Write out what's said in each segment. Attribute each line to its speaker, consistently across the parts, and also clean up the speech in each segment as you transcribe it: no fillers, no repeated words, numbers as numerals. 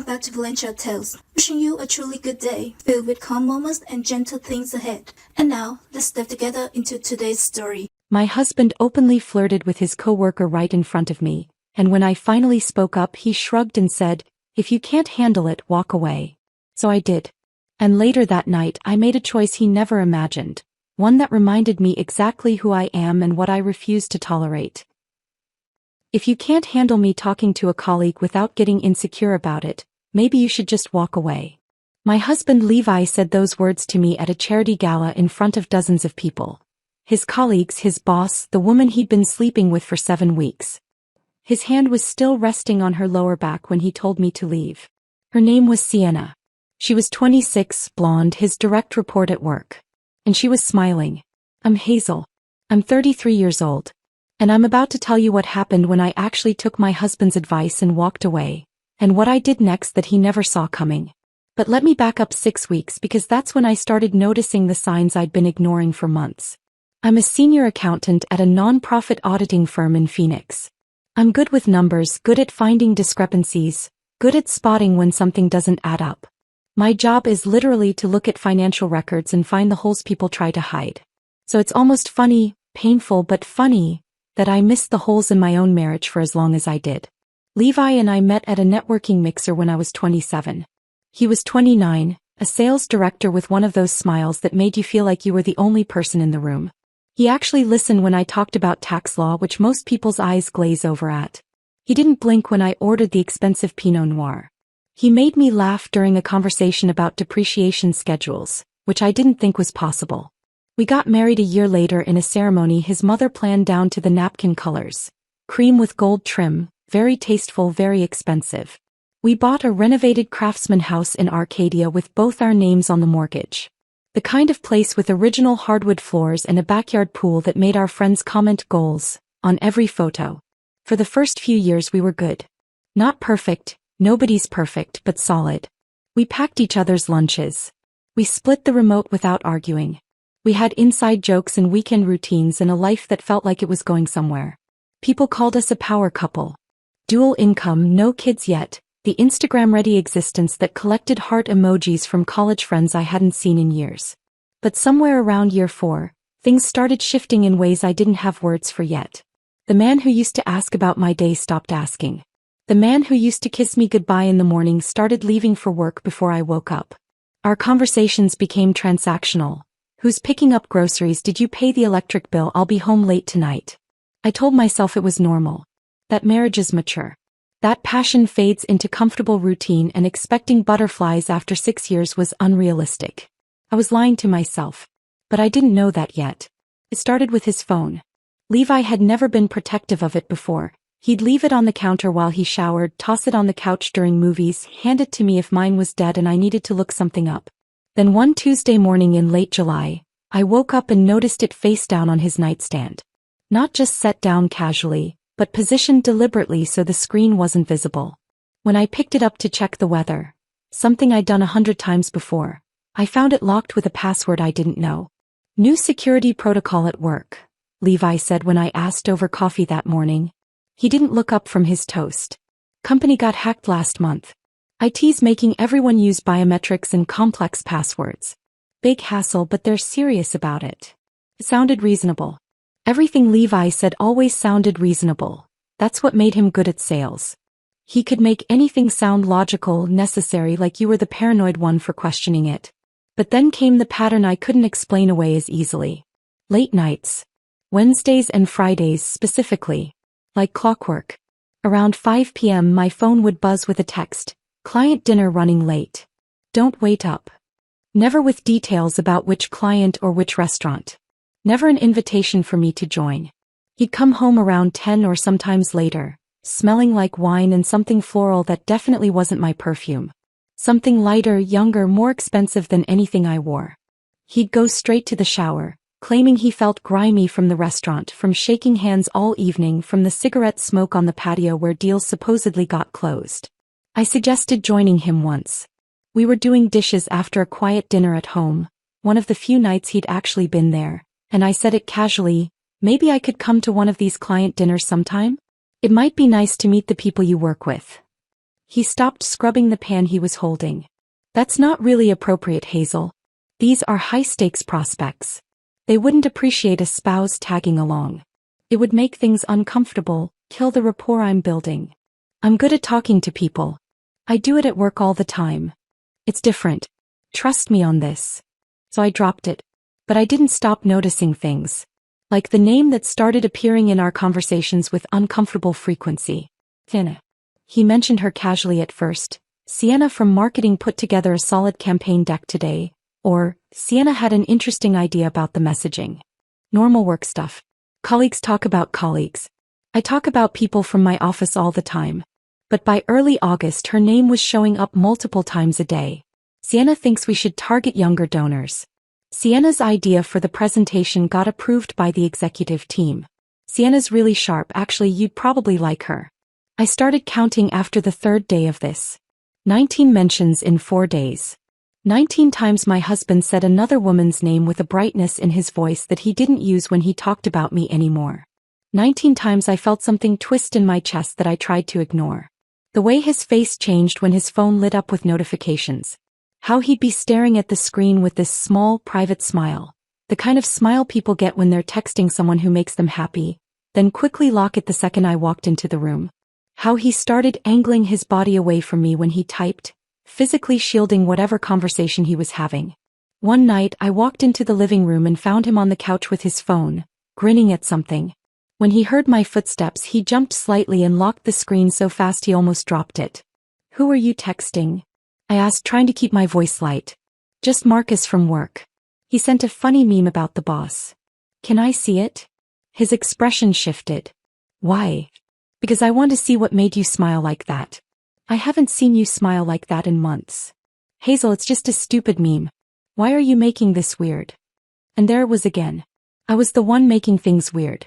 Speaker 1: welcome back to Valentra Tales. Wishing you a truly good day, filled with calm moments and gentle things ahead. And now, let's dive together into today's story.
Speaker 2: My husband openly flirted with his coworker right in front of me, and when I finally spoke up he shrugged and said, "If you can't handle it, walk away." So I did. And later that night I made a choice he never imagined, one that reminded me exactly who I am and what I refuse to tolerate. If you can't handle me talking to a colleague without getting insecure about it, maybe you should just walk away. My husband Levi said those words to me at a charity gala in front of dozens of people. His colleagues, his boss, the woman he'd been sleeping with for 7 weeks. His hand was still resting on her lower back when he told me to leave. Her name was Sienna. She was 26, blonde, his direct report at work. And she was smiling. "I'm Hazel. I'm 33 years old. And I'm about to tell you what happened when I actually took my husband's advice and walked away, and what I did next that he never saw coming. But let me back up 6 weeks because that's when I started noticing the signs I'd been ignoring for months. I'm a senior accountant at a non-profit auditing firm in Phoenix. I'm good with numbers, good at finding discrepancies, good at spotting when something doesn't add up. My job is literally to look at financial records and find the holes people try to hide. So it's almost funny, painful but funny, that I missed the holes in my own marriage for as long as I did. Levi and I met at a networking mixer when I was 27. He was 29, a sales director with one of those smiles that made you feel like you were the only person in the room. He actually listened when I talked about tax law, which most people's eyes glaze over at. He didn't blink when I ordered the expensive Pinot Noir. He made me laugh during a conversation about depreciation schedules, which I didn't think was possible. We got married a year later in a ceremony his mother planned down to the napkin colors. Cream with gold trim, very tasteful, very expensive. We bought a renovated craftsman house in Arcadia with both our names on the mortgage. The kind of place with original hardwood floors and a backyard pool that made our friends comment goals on every photo. For the first few years we were good. Not perfect, nobody's perfect, but solid. We packed each other's lunches. We split the remote without arguing. We had inside jokes and weekend routines and a life that felt like it was going somewhere. People called us a power couple. Dual income, no kids yet, the Instagram-ready existence that collected heart emojis from college friends I hadn't seen in years. But somewhere around year 4, things started shifting in ways I didn't have words for yet. The man who used to ask about my day stopped asking. The man who used to kiss me goodbye in the morning started leaving for work before I woke up. Our conversations became transactional. "Who's picking up groceries? Did you pay the electric bill? I'll be home late tonight." I told myself it was normal. That marriage is mature. That passion fades into comfortable routine, and expecting butterflies after 6 years was unrealistic. I was lying to myself. But I didn't know that yet. It started with his phone. Levi had never been protective of it before. He'd leave it on the counter while he showered, toss it on the couch during movies, hand it to me if mine was dead and I needed to look something up. Then one Tuesday morning in late July, I woke up and noticed it face down on his nightstand. Not just set down casually, but positioned deliberately so the screen wasn't visible. When I picked it up to check the weather, something I'd done 100 times before, I found it locked with a password I didn't know. "New security protocol at work," Levi said when I asked over coffee that morning. He didn't look up from his toast. "Company got hacked last month. IT's making everyone use biometrics and complex passwords. Big hassle, but they're serious about it." It sounded reasonable. Everything Levi said always sounded reasonable. That's what made him good at sales. He could make anything sound logical, necessary, like you were the paranoid one for questioning it. But then came the pattern I couldn't explain away as easily. Late nights. Wednesdays and Fridays specifically. Like clockwork. Around 5 p.m. my phone would buzz with a text. "Client dinner running late. Don't wait up." Never with details about which client or which restaurant. Never an invitation for me to join. He'd come home around 10 or sometimes later, smelling like wine and something floral that definitely wasn't my perfume. Something lighter, younger, more expensive than anything I wore. He'd go straight to the shower, claiming he felt grimy from the restaurant, from shaking hands all evening, from the cigarette smoke on the patio where deals supposedly got closed. I suggested joining him once. We were doing dishes after a quiet dinner at home, one of the few nights he'd actually been there, and I said it casually, "Maybe I could come to one of these client dinners sometime? It might be nice to meet the people you work with." He stopped scrubbing the pan he was holding. That's not really appropriate, Hazel. These are high-stakes prospects. They wouldn't appreciate a spouse tagging along. It would make things uncomfortable, kill the rapport I'm building. I'm good at talking to people. I do it at work all the time. It's different. Trust me on this. So I dropped it. But I didn't stop noticing things. Like the name that started appearing in our conversations with uncomfortable frequency. Sienna. He mentioned her casually at first. Sienna from marketing put together a solid campaign deck today. Or, Sienna had an interesting idea about the messaging. Normal work stuff. Colleagues talk about colleagues. I talk about people from my office all the time. But by early August her name was showing up multiple times a day. Sienna thinks we should target younger donors. Sienna's idea for the presentation got approved by the executive team. Sienna's really sharp, actually you'd probably like her. I started counting after the third day of this. 19 mentions in 4 days. 19 times my husband said another woman's name with a brightness in his voice that he didn't use when he talked about me anymore. 19 times I felt something twist in my chest that I tried to ignore. The way his face changed when his phone lit up with notifications. How he'd be staring at the screen with this small, private smile. The kind of smile people get when they're texting someone who makes them happy, then quickly lock it the second I walked into the room. How he started angling his body away from me when he typed, physically shielding whatever conversation he was having. One night I walked into the living room and found him on the couch with his phone, grinning at something. When he heard my footsteps he jumped slightly and locked the screen so fast he almost dropped it. "Who are you texting?" I asked, trying to keep my voice light. "Just Marcus from work. He sent a funny meme about the boss." "Can I see it?" His expression shifted. "Why?" "Because I want to see what made you smile like that. I haven't seen you smile like that in months." "Hazel, it's just a stupid meme. Why are you making this weird?" And there it was again. I was the one making things weird.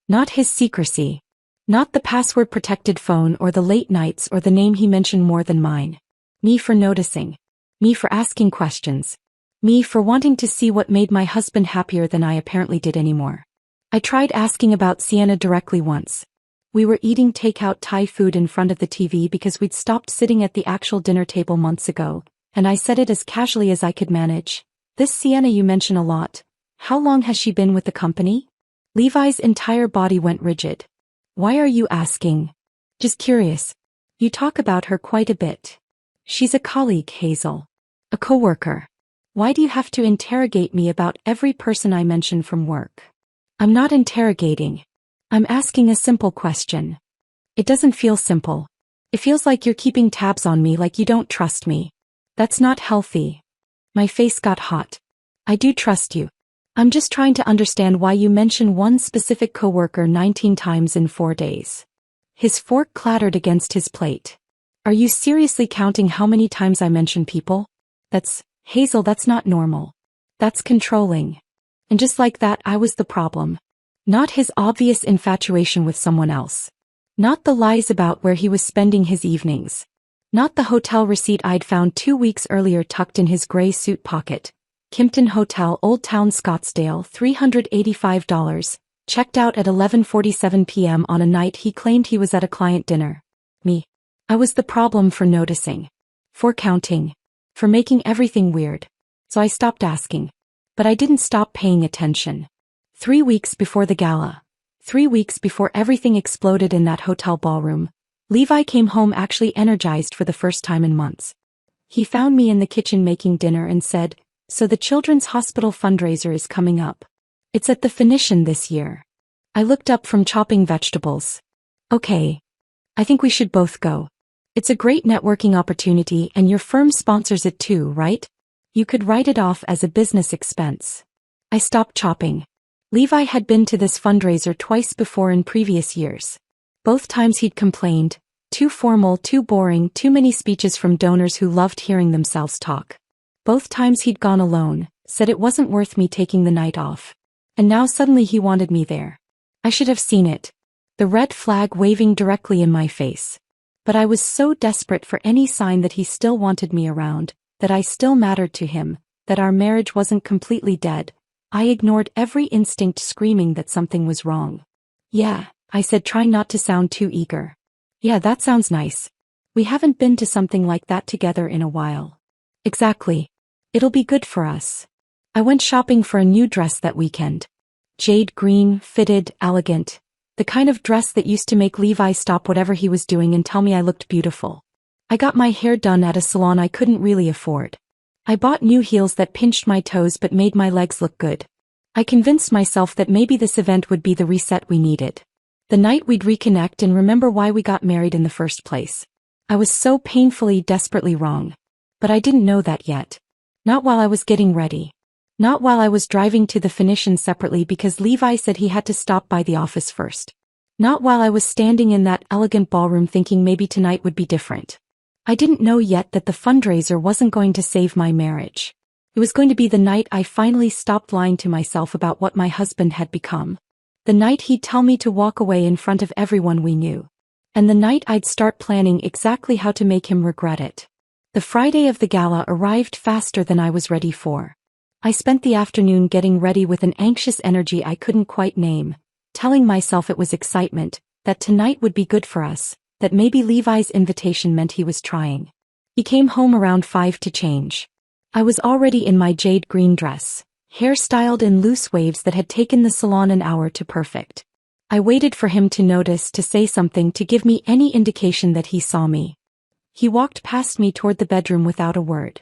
Speaker 2: Not his secrecy. Not the password-protected phone or the late nights or the name he mentioned more than mine. Me for noticing. Me for asking questions. Me for wanting to see what made my husband happier than I apparently did anymore. I tried asking about Sienna directly once. We were eating takeout Thai food in front of the TV because we'd stopped sitting at the actual dinner table months ago, and I said it as casually as I could manage. "This Sienna you mention a lot. How long has she been with the company?" Levi's entire body went rigid. "Why are you asking?" "Just curious. You talk about her quite a bit." "She's a colleague, Hazel. A coworker. Why do you have to interrogate me about every person I mention from work?" "I'm not interrogating. I'm asking a simple question." "It doesn't feel simple. It feels like you're keeping tabs on me, like you don't trust me. That's not healthy." My face got hot. "I do trust you. I'm just trying to understand why you mention one specific coworker 19 times in 4 days." His fork clattered against his plate. "Are you seriously counting how many times I mention people? Hazel, that's not normal. That's controlling." And just like that I was the problem. Not his obvious infatuation with someone else. Not the lies about where he was spending his evenings. Not the hotel receipt I'd found 2 weeks earlier tucked in his gray suit pocket. Kimpton Hotel, Old Town, Scottsdale, $385, checked out at 11:47 p.m. on a night he claimed he was at a client dinner. Me. I was the problem for noticing. For counting. For making everything weird. So I stopped asking. But I didn't stop paying attention. 3 weeks before the gala. 3 weeks before everything exploded in that hotel ballroom. Levi came home actually energized for the first time in months. He found me in the kitchen making dinner and said, "So the Children's Hospital fundraiser is coming up. It's at the Phoenician this year." I looked up from chopping vegetables. "Okay. I think we should both go. It's a great networking opportunity and your firm sponsors it too, right? You could write it off as a business expense." I stopped chopping. Levi had been to this fundraiser twice before in previous years. Both times he'd complained, too formal, too boring, too many speeches from donors who loved hearing themselves talk. Both times he'd gone alone, said it wasn't worth me taking the night off. And now suddenly he wanted me there. I should have seen it. The red flag waving directly in my face. But I was so desperate for any sign that he still wanted me around, that I still mattered to him, that our marriage wasn't completely dead. I ignored every instinct screaming that something was wrong. "Yeah," I said, trying not to sound too eager. "Yeah, that sounds nice. We haven't been to something like that together in a while. Exactly. It'll be good for us. I went shopping for a new dress that weekend. Jade green, fitted, elegant. The kind of dress that used to make Levi stop whatever he was doing and tell me I looked beautiful. I got my hair done at a salon I couldn't really afford. I bought new heels that pinched my toes but made my legs look good. I convinced myself that maybe this event would be the reset we needed. The night we'd reconnect and remember why we got married in the first place. I was so painfully, desperately wrong. But I didn't know that yet. Not while I was getting ready. Not while I was driving to the Phoenician separately because Levi said he had to stop by the office first. Not while I was standing in that elegant ballroom thinking maybe tonight would be different. I didn't know yet that the fundraiser wasn't going to save my marriage. It was going to be the night I finally stopped lying to myself about what my husband had become. The night he'd tell me to walk away in front of everyone we knew. And the night I'd start planning exactly how to make him regret it. The Friday of the gala arrived faster than I was ready for. I spent the afternoon getting ready with an anxious energy I couldn't quite name, telling myself it was excitement, that tonight would be good for us, that maybe Levi's invitation meant he was trying. He came home around 5 to change. I was already in my jade green dress, hair styled in loose waves that had taken the salon an hour to perfect. I waited for him to notice, to say something, to give me any indication that he saw me. He walked past me toward the bedroom without a word.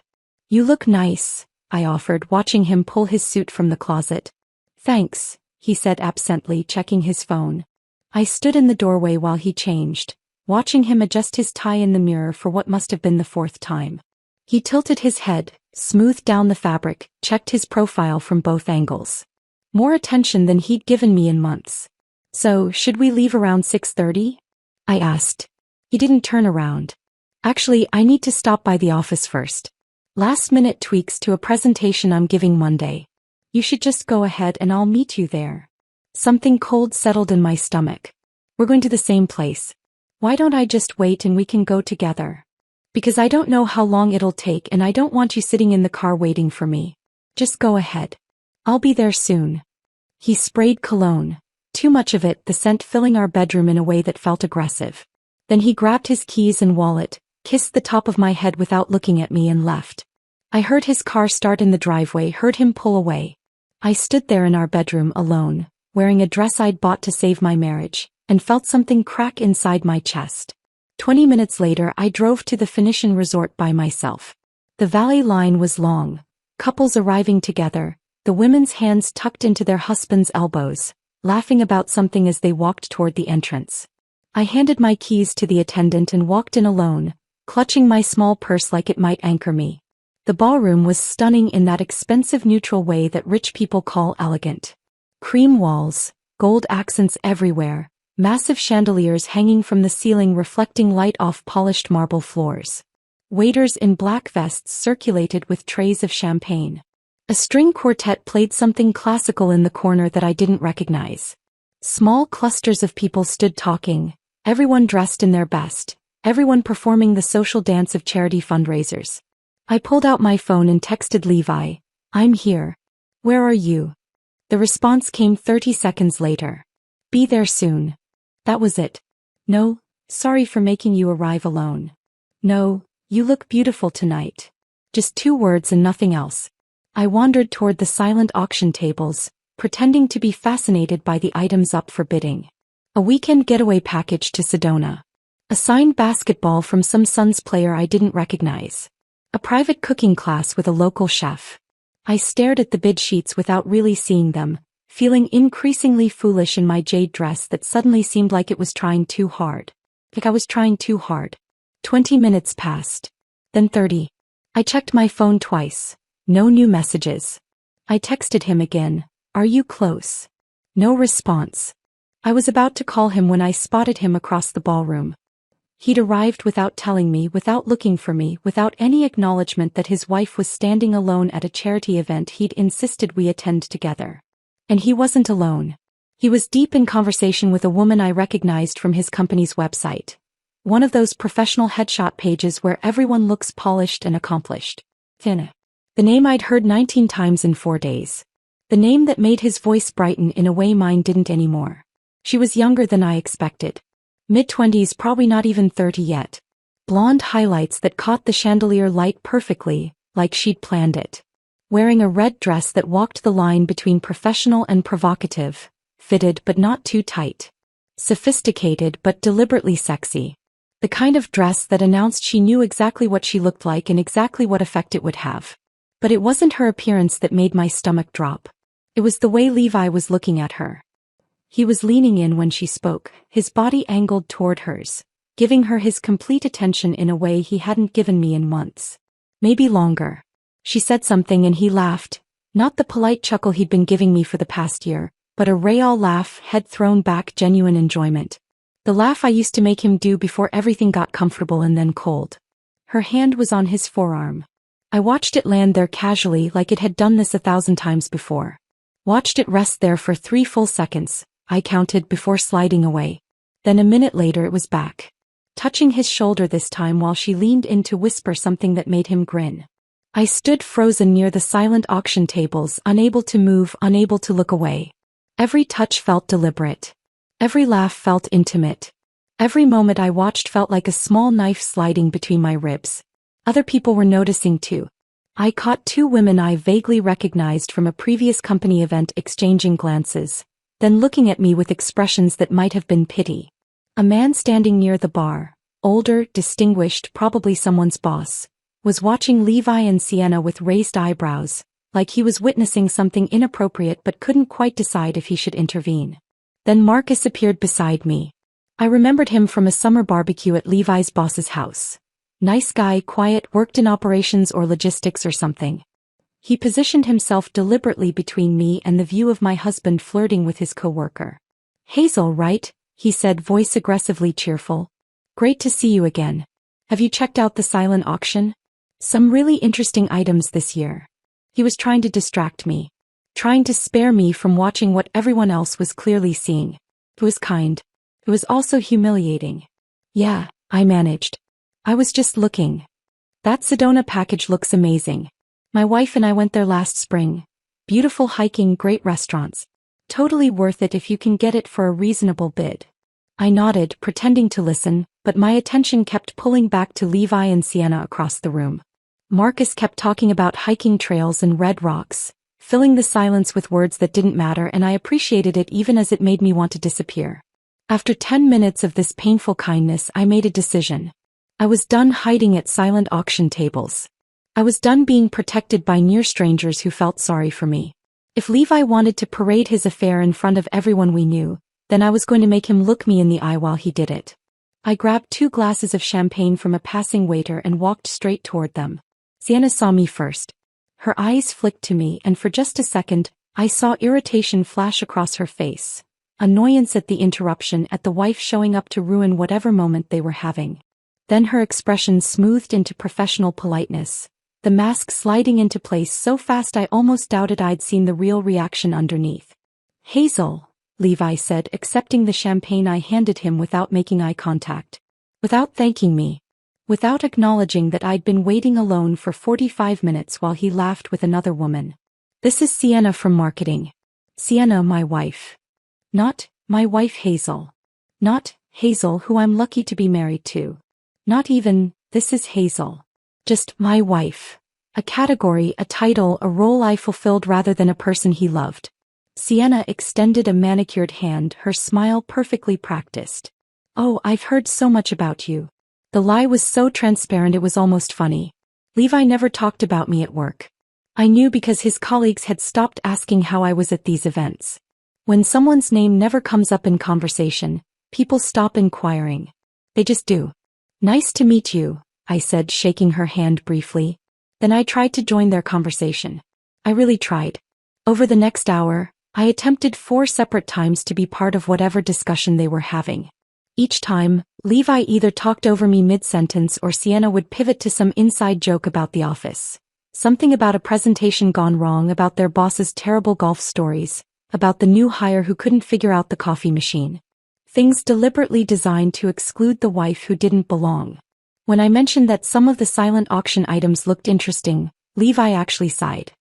Speaker 2: "You look nice," I offered, watching him pull his suit from the closet. "Thanks," he said absently, checking his phone. I stood in the doorway while he changed, watching him adjust his tie in the mirror for what must have been the 4th time. He tilted his head, smoothed down the fabric, checked his profile from both angles. More attention than he'd given me in months. "So, should we leave around 6:30? I asked. He didn't turn around. "Actually, I need to stop by the office first. Last-minute tweaks to a presentation I'm giving Monday. You should just go ahead and I'll meet you there." Something cold settled in my stomach. "We're going to the same place. Why don't I just wait and we can go together? Because I don't know how long it'll take and I don't want you sitting in the car waiting for me. Just go ahead. I'll be there soon." He sprayed cologne. Too much of it, the scent filling our bedroom in a way that felt aggressive. Then he grabbed his keys and wallet, kissed the top of my head without looking at me, and left. I heard his car start in the driveway, heard him pull away. I stood there in our bedroom alone, wearing a dress I'd bought to save my marriage, and felt something crack inside my chest. 20 minutes later I drove to the Phoenician resort by myself. The valet line was long, couples arriving together, the women's hands tucked into their husbands' elbows, laughing about something as they walked toward the entrance. I handed my keys to the attendant and walked in alone, clutching my small purse like it might anchor me. The ballroom was stunning in that expensive neutral way that rich people call elegant. Cream walls, gold accents everywhere, massive chandeliers hanging from the ceiling reflecting light off polished marble floors. Waiters in black vests circulated with trays of champagne. A string quartet played something classical in the corner that I didn't recognize. Small clusters of people stood talking, everyone dressed in their best, everyone performing the social dance of charity fundraisers. I pulled out my phone and texted Levi, "I'm here. Where are you?" The response came 30 seconds later. "Be there soon." That was it. "No, sorry for making you arrive alone." "No, you look beautiful tonight." Just 2 words and nothing else. I wandered toward the silent auction tables, pretending to be fascinated by the items up for bidding. A weekend getaway package to Sedona. A signed basketball from some Suns player I didn't recognize. A private cooking class with a local chef. I stared at the bid sheets without really seeing them, feeling increasingly foolish in my jade dress that suddenly seemed like it was trying too hard. Like I was trying too hard. 20 minutes passed. Then 30. I checked my phone twice. No new messages. I texted him again, "Are you close?" No response. I was about to call him when I spotted him across the ballroom. He'd arrived without telling me, without looking for me, without any acknowledgement that his wife was standing alone at a charity event he'd insisted we attend together. And he wasn't alone. He was deep in conversation with a woman I recognized from his company's website. One of those professional headshot pages where everyone looks polished and accomplished. Tina. The name I'd heard 19 times in 4 days. The name that made his voice brighten in a way mine didn't anymore. She was younger than I expected. Mid-20s, probably not even 30 yet. blonde highlights that caught the chandelier light perfectly, like she'd planned it. Wearing a red dress that walked the line between professional and provocative, fitted but not too tight. Sophisticated but deliberately sexy. The kind of dress that announced she knew exactly what she looked like and exactly what effect it would have. But it wasn't her appearance that made my stomach drop. It was the way Levi was looking at her. He was leaning in when she spoke, his body angled toward hers, giving her his complete attention in a way he hadn't given me in months. Maybe longer. She said something and he laughed, not the polite chuckle he'd been giving me for the past year, but a real laugh, head thrown back, genuine enjoyment. The laugh I used to make him do before everything got comfortable and then cold. Her hand was on his forearm. I watched it land there casually like it had done this 1,000 times before. Watched it rest there for 3 full seconds, I counted, before sliding away. Then a minute later it was back. Touching his shoulder this time while she leaned in to whisper something that made him grin. I stood frozen near the silent auction tables, unable to move, unable to look away. Every touch felt deliberate. Every laugh felt intimate. Every moment I watched felt like a small knife sliding between my ribs. Other people were noticing too. I caught 2 women I vaguely recognized from a previous company event exchanging glances, then looking at me with expressions that might have been pity. A man standing near the bar, older, distinguished, probably someone's boss, was watching Levi and Sienna with raised eyebrows, like he was witnessing something inappropriate but couldn't quite decide if he should intervene. Then Marcus appeared beside me. I remembered him from a summer barbecue at Levi's boss's house. Nice guy, quiet, worked in operations or logistics or something. He positioned himself deliberately between me and the view of my husband flirting with his coworker. "Hazel, right?" he said, voice aggressively cheerful. "Great to see you again. Have you checked out the silent auction? Some really interesting items this year." He was trying to distract me. Trying to spare me from watching what everyone else was clearly seeing. It was kind. It was also humiliating. "Yeah," I managed. "I was just looking. That Sedona package looks amazing. My wife and I went there last spring. Beautiful hiking, great restaurants. Totally worth it if you can get it for a reasonable bid." I nodded, pretending to listen, but my attention kept pulling back to Levi and Sienna across the room. Marcus kept talking about hiking trails and red rocks, filling the silence with words that didn't matter, and I appreciated it even as it made me want to disappear. After 10 minutes of this painful kindness, I made a decision. I was done hiding at silent auction tables. I was done being protected by near strangers who felt sorry for me. If Levi wanted to parade his affair in front of everyone we knew, then I was going to make him look me in the eye while he did it. I grabbed 2 glasses of champagne from a passing waiter and walked straight toward them. Sienna saw me first. Her eyes flicked to me, and for just a second, I saw irritation flash across her face. Annoyance at the interruption, at the wife showing up to ruin whatever moment they were having. Then her expression smoothed into professional politeness, the mask sliding into place so fast I almost doubted I'd seen the real reaction underneath. "Hazel," Levi said, accepting the champagne I handed him without making eye contact. Without thanking me. Without acknowledging that I'd been waiting alone for 45 minutes while he laughed with another woman. "This is Sienna from marketing. Sienna, my wife. Not, my wife Hazel. Not, Hazel, who I'm lucky to be married to. Not even, this is Hazel. Just, my wife. A category, a title, a role I fulfilled rather than a person he loved." Sienna extended a manicured hand, her smile perfectly practiced. "Oh, I've heard so much about you." The lie was so transparent it was almost funny. Levi never talked about me at work. I knew because his colleagues had stopped asking how I was at these events. When someone's name never comes up in conversation, people stop inquiring. They just do. "Nice to meet you," I said, shaking her hand briefly. Then I tried to join their conversation. I really tried. Over the next hour, I attempted 4 separate times to be part of whatever discussion they were having. Each time, Levi either talked over me mid-sentence or Sienna would pivot to some inside joke about the office. Something about a presentation gone wrong, about their boss's terrible golf stories, about the new hire who couldn't figure out the coffee machine. Things deliberately designed to exclude the wife who didn't belong. When I mentioned that some of the silent auction items looked interesting, Levi actually sighed.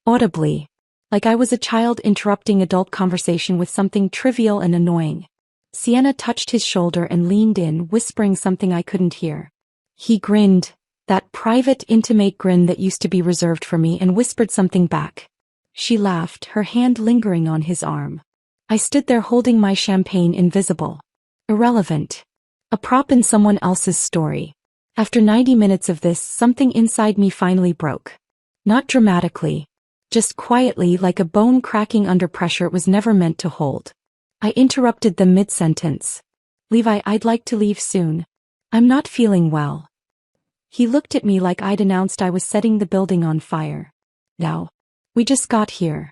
Speaker 2: Audibly. Like I was a child interrupting adult conversation with something trivial and annoying. Sienna touched his shoulder and leaned in, whispering something I couldn't hear. He grinned, that private, intimate grin that used to be reserved for me, and whispered something back. She laughed, her hand lingering on his arm. I stood there holding my champagne, invisible. Irrelevant. A prop in someone else's story. After 90 minutes of this, something inside me finally broke. Not dramatically. Just quietly, like a bone cracking under pressure it was never meant to hold. I interrupted them mid-sentence. Levi, I'd like to leave soon. I'm not feeling well. He looked at me like I'd announced I was setting the building on fire. No. We just got here.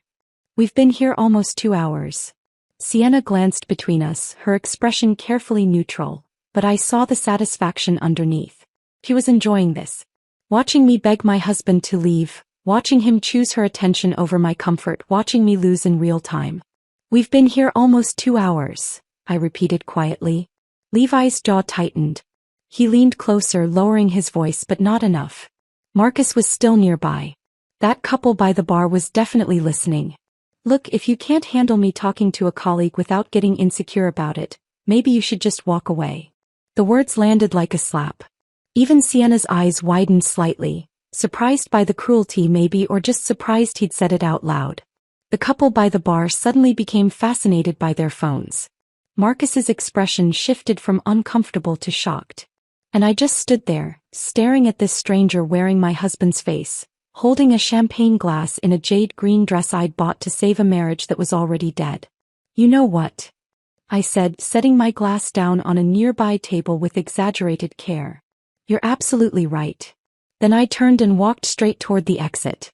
Speaker 2: We've been here almost 2 hours. Sienna glanced between us, her expression carefully neutral, but I saw the satisfaction underneath. She was enjoying this. Watching me beg my husband to leave, watching him choose her attention over my comfort, watching me lose in real time. We've been here almost 2 hours, I repeated quietly. Levi's jaw tightened. He leaned closer, lowering his voice, but not enough. Marcus was still nearby. That couple by the bar was definitely listening. Look, if you can't handle me talking to a colleague without getting insecure about it, maybe you should just walk away. The words landed like a slap. Even Sienna's eyes widened slightly, surprised by the cruelty maybe, or just surprised he'd said it out loud. The couple by the bar suddenly became fascinated by their phones. Marcus's expression shifted from uncomfortable to shocked. And I just stood there, staring at this stranger wearing my husband's face, holding a champagne glass in a jade green dress I'd bought to save a marriage that was already dead. You know what? I said, setting my glass down on a nearby table with exaggerated care. You're absolutely right. Then I turned and walked straight toward the exit.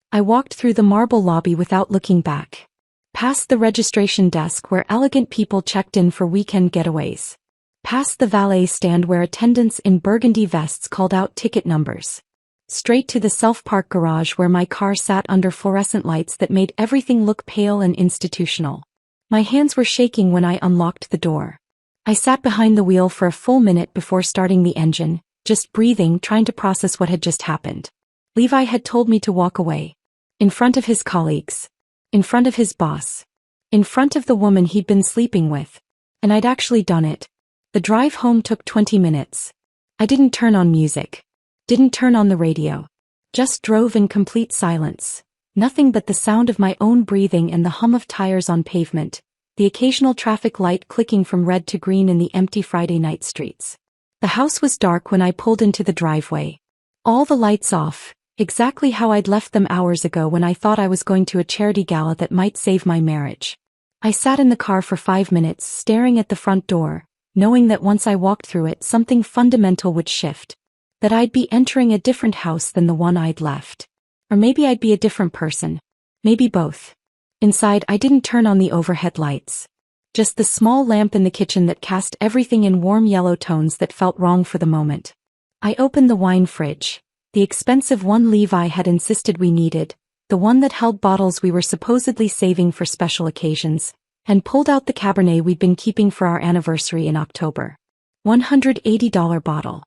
Speaker 2: I walked through the marble lobby without looking back. Past the registration desk where elegant people checked in for weekend getaways. Past the valet stand where attendants in burgundy vests called out ticket numbers. Straight to the self-park garage where my car sat under fluorescent lights that made everything look pale and institutional. My hands were shaking when I unlocked the door. I sat behind the wheel for a full minute before starting the engine, just breathing, trying to process what had just happened. Levi had told me to walk away. In front of his colleagues. In front of his boss. In front of the woman he'd been sleeping with. And I'd actually done it. The drive home took 20 minutes. I didn't turn on music. Didn't turn on the radio. Just drove in complete silence. Nothing but the sound of my own breathing and the hum of tires on pavement, the occasional traffic light clicking from red to green in the empty Friday night streets. The house was dark when I pulled into the driveway. All the lights off, exactly how I'd left them hours ago when I thought I was going to a charity gala that might save my marriage. I sat in the car for 5 minutes staring at the front door, knowing that once I walked through it something fundamental would shift. That I'd be entering a different house than the one I'd left. Or maybe I'd be a different person. Maybe both. Inside, I didn't turn on the overhead lights. Just the small lamp in the kitchen that cast everything in warm yellow tones that felt wrong for the moment. I opened the wine fridge, the expensive one Levi had insisted we needed, the one that held bottles we were supposedly saving for special occasions, and pulled out the Cabernet we'd been keeping for our anniversary in October. $180 bottle.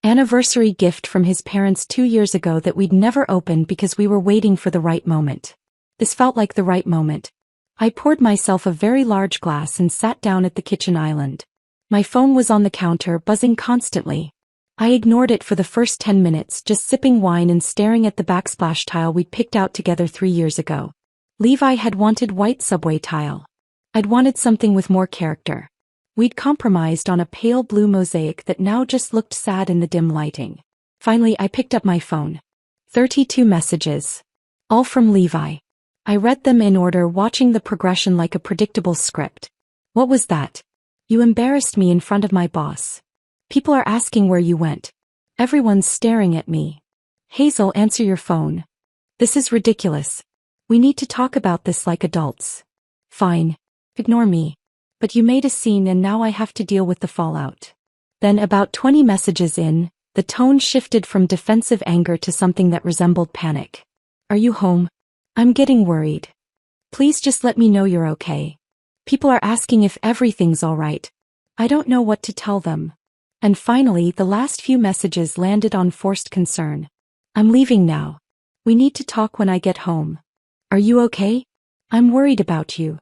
Speaker 2: Anniversary gift from his parents 2 years ago that we'd never opened because we were waiting for the right moment. This felt like the right moment. I poured myself a very large glass and sat down at the kitchen island. My phone was on the counter, buzzing constantly. I ignored it for the first 10 minutes, just sipping wine and staring at the backsplash tile we'd picked out together 3 years ago. Levi had wanted white subway tile. I'd wanted something with more character. We'd compromised on a pale blue mosaic that now just looked sad in the dim lighting. Finally, I picked up my phone. 32 messages. All from Levi. I read them in order, watching the progression like a predictable script. What was that? You embarrassed me in front of my boss. People are asking where you went. Everyone's staring at me. Hazel, answer your phone. This is ridiculous. We need to talk about this like adults. Fine. Ignore me. But you made a scene and now I have to deal with the fallout. Then about 20 messages in, the tone shifted from defensive anger to something that resembled panic. Are you home? I'm getting worried. Please just let me know you're okay. People are asking if everything's alright. I don't know what to tell them. And finally, the last few messages landed on forced concern. I'm leaving now. We need to talk when I get home. Are you okay? I'm worried about you.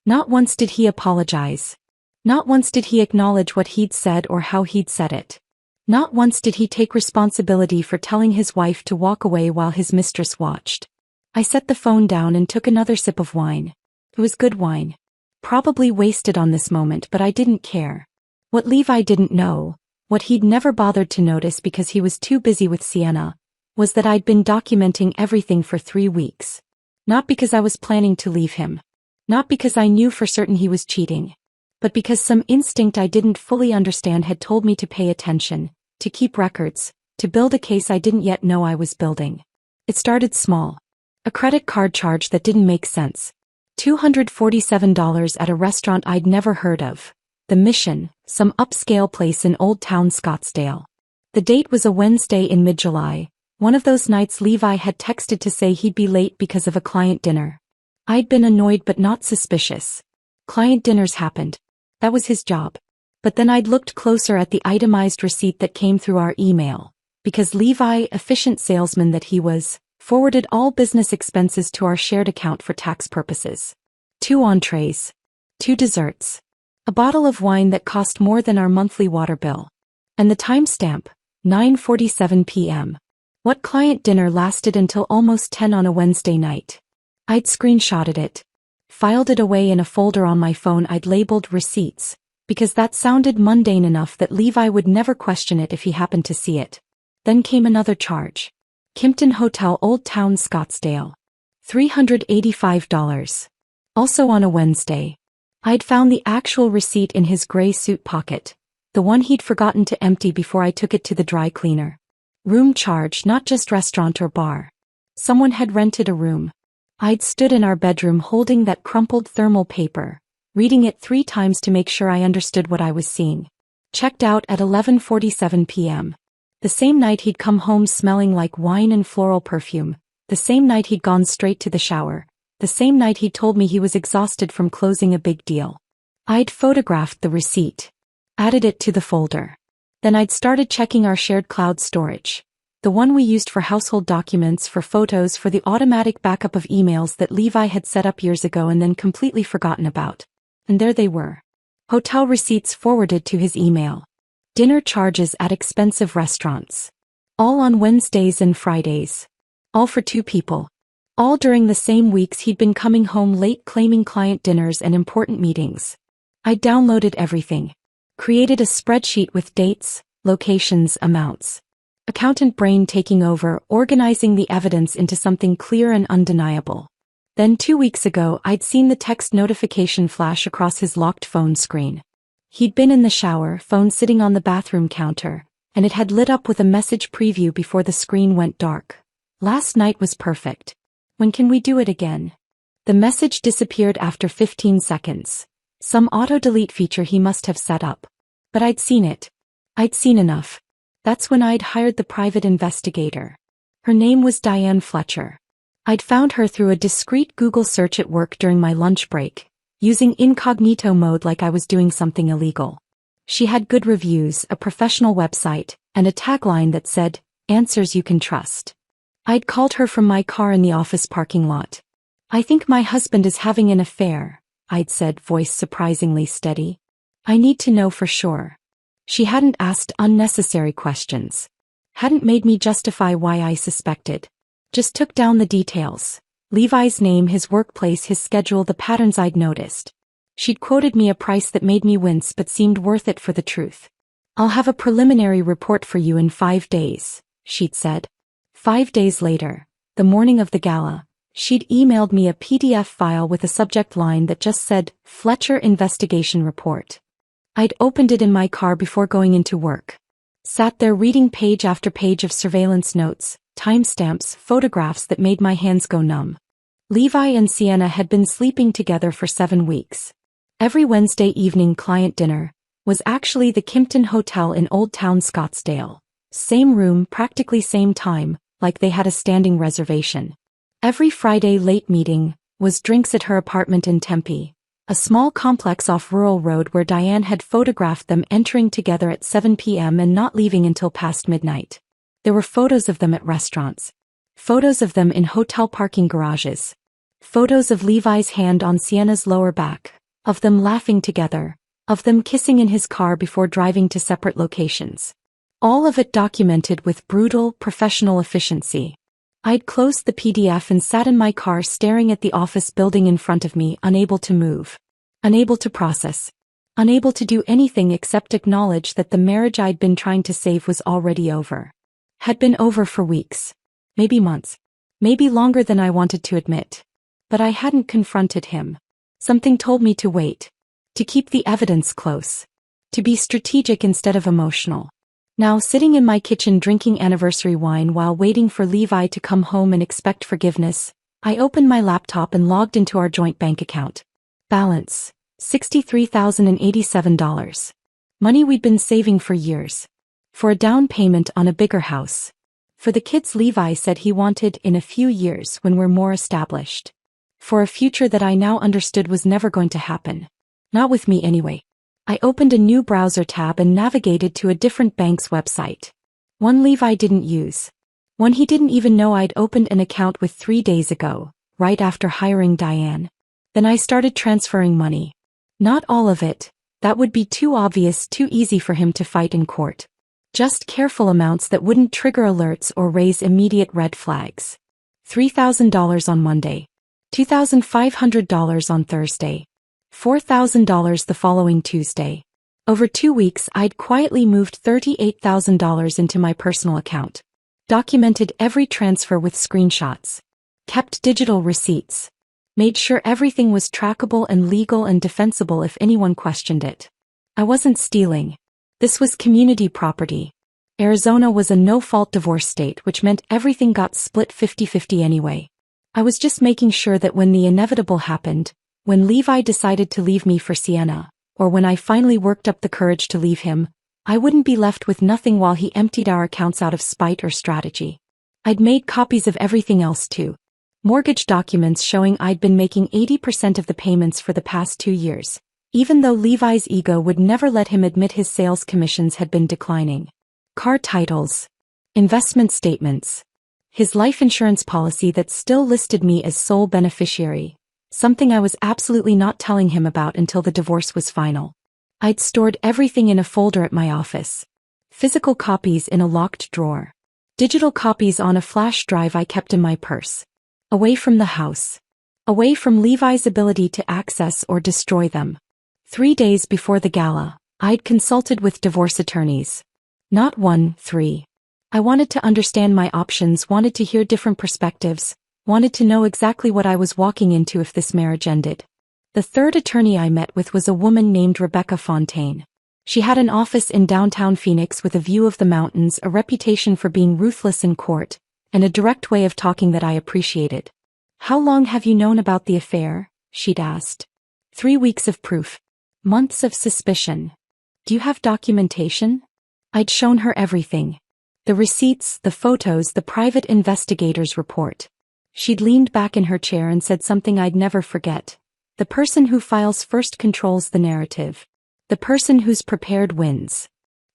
Speaker 2: Not once did he apologize. Not once did he acknowledge what he'd said or how he'd said it. Not once did he take responsibility for telling his wife to walk away while his mistress watched. I set the phone down and took another sip of wine. It was good wine. Probably wasted on this moment, but I didn't care. What Levi didn't know, what he'd never bothered to notice because he was too busy with Sienna, was that I'd been documenting everything for 3 weeks. Not because I was planning to leave him. Not because I knew for certain he was cheating. But because some instinct I didn't fully understand had told me to pay attention, to keep records, to build a case I didn't yet know I was building. It started small. A credit card charge that didn't make sense. $247 at a restaurant I'd never heard of. The Mission, some upscale place in Old Town Scottsdale. The date was a Wednesday in mid-July, one of those nights Levi had texted to say he'd be late because of a client dinner. I'd been annoyed but not suspicious. Client dinners happened. That was his job. But then I'd looked closer at the itemized receipt that came through our email, because Levi, efficient salesman that he was, forwarded all business expenses to our shared account for tax purposes. 2 entrees. 2 desserts. A bottle of wine that cost more than our monthly water bill. And the timestamp, 9:47 p.m. What client dinner lasted until almost 10 on a Wednesday night? I'd screenshotted it. Filed it away in a folder on my phone I'd labeled receipts, because that sounded mundane enough that Levi would never question it if he happened to see it. Then came another charge. Kimpton Hotel, Old Town Scottsdale. $385. Also on a Wednesday. I'd found the actual receipt in his gray suit pocket, the one he'd forgotten to empty before I took it to the dry cleaner. Room charge, not just restaurant or bar. Someone had rented a room. I'd stood in our bedroom holding that crumpled thermal paper, reading it 3 times to make sure I understood what I was seeing. Checked out at 11:47 p.m. The same night he'd come home smelling like wine and floral perfume. The same night he'd gone straight to the shower. The same night he told me he was exhausted from closing a big deal. I'd photographed the receipt. Added it to the folder. Then I'd started checking our shared cloud storage. The one we used for household documents, for photos, for the automatic backup of emails that Levi had set up years ago and then completely forgotten about. And there they were. Hotel receipts forwarded to his email. Dinner charges at expensive restaurants. All on Wednesdays and Fridays. All for 2 people. All during the same weeks he'd been coming home late claiming client dinners and important meetings. I downloaded everything. Created a spreadsheet with dates, locations, amounts. Accountant brain taking over, organizing the evidence into something clear and undeniable. Then 2 weeks ago I'd seen the text notification flash across his locked phone screen. He'd been in the shower, phone sitting on the bathroom counter, and it had lit up with a message preview before the screen went dark. Last night was perfect. When can we do it again? The message disappeared after 15 seconds. Some auto-delete feature he must have set up. But I'd seen it. I'd seen enough. That's when I'd hired the private investigator. Her name was Diane Fletcher. I'd found her through a discreet Google search at work during my lunch break, using incognito mode like I was doing something illegal. She had good reviews, a professional website, and a tagline that said, "Answers you can trust." I'd called her from my car in the office parking lot. "I think my husband is having an affair," I'd said, voice surprisingly steady. "I need to know for sure." She hadn't asked unnecessary questions. Hadn't made me justify why I suspected. Just took down the details. Levi's name, his workplace, his schedule, the patterns I'd noticed. She'd quoted me a price that made me wince but seemed worth it for the truth. "I'll have a preliminary report for you in 5 days," she'd said. 5 days later, the morning of the gala, she'd emailed me a PDF file with a subject line that just said, "Fletcher Investigation Report." I'd opened it in my car before going into work. Sat there reading page after page of surveillance notes, timestamps, photographs that made my hands go numb. Levi and Sienna had been sleeping together for 7 weeks. Every Wednesday evening client dinner was actually the Kimpton Hotel in Old Town Scottsdale. Same room, practically same time, like they had a standing reservation. Every Friday late meeting was drinks at her apartment in Tempe, a small complex off Rural Road where Diane had photographed them entering together at 7 p.m. and not leaving until past midnight. There were photos of them at restaurants. Photos of them in hotel parking garages. Photos of Levi's hand on Sienna's lower back, of them laughing together, of them kissing in his car before driving to separate locations. All of it documented with brutal, professional efficiency. I'd closed the PDF and sat in my car staring at the office building in front of me, unable to move. Unable to process. Unable to do anything except acknowledge that the marriage I'd been trying to save was already over. Had been over for weeks. Maybe months. Maybe longer than I wanted to admit. But I hadn't confronted him. Something told me to wait. To keep the evidence close. To be strategic instead of emotional. Now, sitting in my kitchen drinking anniversary wine while waiting for Levi to come home and expect forgiveness, I opened my laptop and logged into our joint bank account. Balance: $63,087. Money we'd been saving for years. For a down payment on a bigger house. For the kids Levi said he wanted in a few years when we're more established. For a future that I now understood was never going to happen. Not with me anyway. I opened a new browser tab and navigated to a different bank's website. One Levi didn't use. One he didn't even know I'd opened an account with 3 days ago, right after hiring Diane. Then I started transferring money. Not all of it. That would be too obvious, too easy for him to fight in court. Just careful amounts that wouldn't trigger alerts or raise immediate red flags. $3,000 on Monday. $2,500 on Thursday. $4,000 the following Tuesday. Over 2 weeks I'd quietly moved $38,000 into my personal account. Documented every transfer with screenshots. Kept digital receipts. Made sure everything was trackable and legal and defensible if anyone questioned it. I wasn't stealing. This was community property. Arizona was a no-fault divorce state, which meant everything got split 50-50 anyway. I was just making sure that when the inevitable happened, when Levi decided to leave me for Sienna, or when I finally worked up the courage to leave him, I wouldn't be left with nothing while he emptied our accounts out of spite or strategy. I'd made copies of everything else too. Mortgage documents showing I'd been making 80% of the payments for the past 2 years, even though Levi's ego would never let him admit his sales commissions had been declining. Car titles. Investment statements. His life insurance policy that still listed me as sole beneficiary. Something I was absolutely not telling him about until the divorce was final. I'd stored everything in a folder at my office. Physical copies in a locked drawer. Digital copies on a flash drive I kept in my purse. Away from the house. Away from Levi's ability to access or destroy them. 3 days before the gala, I'd consulted with divorce attorneys. Not 1, 3. I wanted to understand my options, wanted to hear different perspectives, wanted to know exactly what I was walking into if this marriage ended. The third attorney I met with was a woman named Rebecca Fontaine. She had an office in downtown Phoenix with a view of the mountains, a reputation for being ruthless in court, and a direct way of talking that I appreciated. "How long have you known about the affair?" she'd asked. 3 weeks of proof. Months of suspicion. "Do you have documentation?" I'd shown her everything. The receipts, the photos, the private investigator's report. She'd leaned back in her chair and said something I'd never forget. "The person who files first controls the narrative. The person who's prepared wins."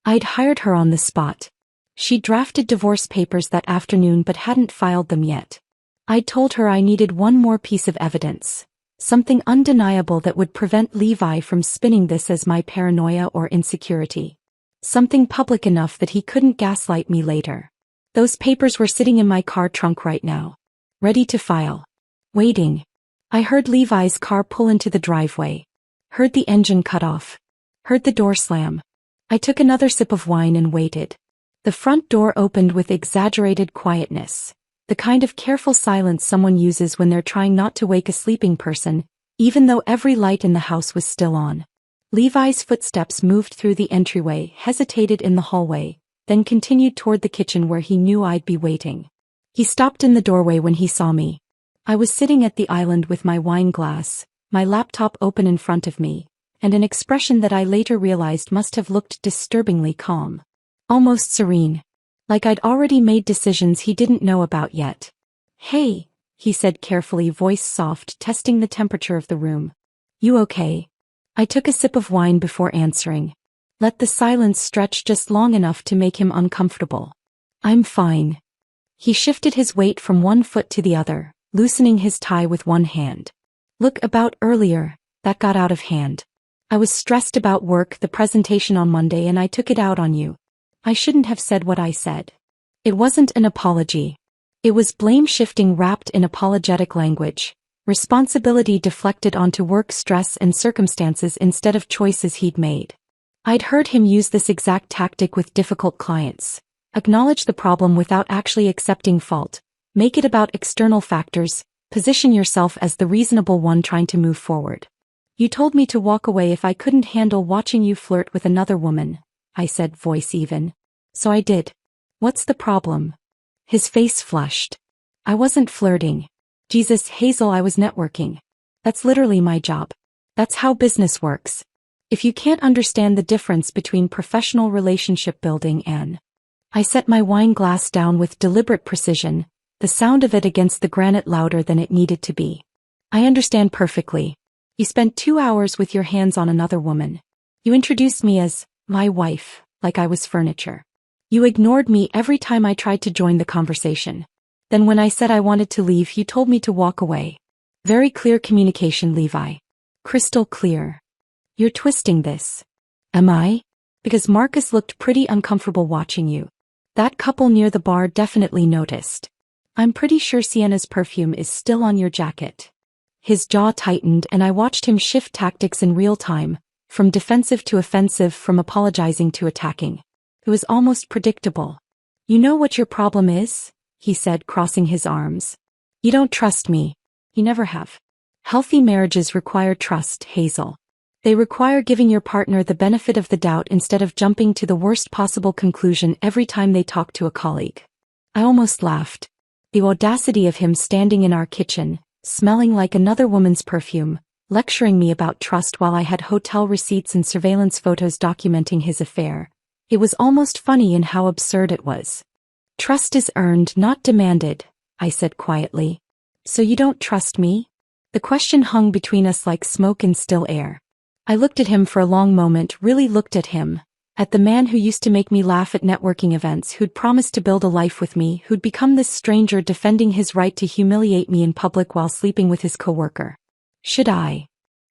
Speaker 2: I'd hired her on the spot. She'd drafted divorce papers that afternoon but hadn't filed them yet. I'd told her I needed one more piece of evidence. Something undeniable that would prevent Levi from spinning this as my paranoia or insecurity. Something public enough that he couldn't gaslight me later. Those papers were sitting in my car trunk right now. Ready to file. Waiting. I heard Levi's car pull into the driveway. Heard the engine cut off. Heard the door slam. I took another sip of wine and waited. The front door opened with exaggerated quietness. The kind of careful silence someone uses when they're trying not to wake a sleeping person, even though every light in the house was still on. Levi's footsteps moved through the entryway, hesitated in the hallway, then continued toward the kitchen where he knew I'd be waiting. He stopped in the doorway when he saw me. I was sitting at the island with my wine glass, my laptop open in front of me, and an expression that I later realized must have looked disturbingly calm. Almost serene. Like I'd already made decisions he didn't know about yet. "Hey," he said carefully, voice soft, testing the temperature of the room. "You okay?" I took a sip of wine before answering. Let the silence stretch just long enough to make him uncomfortable. "I'm fine." He shifted his weight from one foot to the other, loosening his tie with one hand. "Look, about earlier, that got out of hand. I was stressed about work, the presentation on Monday, and I took it out on you. I shouldn't have said what I said. It wasn't an apology. It was blame shifting wrapped in apologetic language. Responsibility deflected onto work stress and circumstances instead of choices he'd made. I'd heard him use this exact tactic with difficult clients. Acknowledge the problem without actually accepting fault. Make it about external factors. Position yourself as the reasonable one trying to move forward. You told me to walk away if I couldn't handle watching you flirt with another woman, I said, voice even. So I did. What's the problem? His face flushed. I wasn't flirting. Jesus, Hazel, I was networking. That's literally my job. That's how business works. If you can't understand the difference between professional relationship building and... I set my wine glass down with deliberate precision, the sound of it against the granite louder than it needed to be. I understand perfectly. You spent 2 hours with your hands on another woman. You introduced me as my wife, like I was furniture. You ignored me every time I tried to join the conversation. Then when I said I wanted to leave, you told me to walk away. Very clear communication, Levi. Crystal clear. You're twisting this. Am I? Because Marcus looked pretty uncomfortable watching you. That couple near the bar definitely noticed. I'm pretty sure Sienna's perfume is still on your jacket. His jaw tightened and I watched him shift tactics in real time, from defensive to offensive, from apologizing to attacking. It was almost predictable. You know what your problem is? He said, crossing his arms. You don't trust me. You never have. Healthy marriages require trust, Hazel. They require giving your partner the benefit of the doubt instead of jumping to the worst possible conclusion every time they talk to a colleague. I almost laughed. The audacity of him standing in our kitchen, smelling like another woman's perfume, lecturing me about trust while I had hotel receipts and surveillance photos documenting his affair. It was almost funny in how absurd it was. Trust is earned, not demanded, I said quietly. So you don't trust me? The question hung between us like smoke in still air. I looked at him for a long moment, really looked at him, at the man who used to make me laugh at networking events, who'd promised to build a life with me, who'd become this stranger defending his right to humiliate me in public while sleeping with his coworker. Should I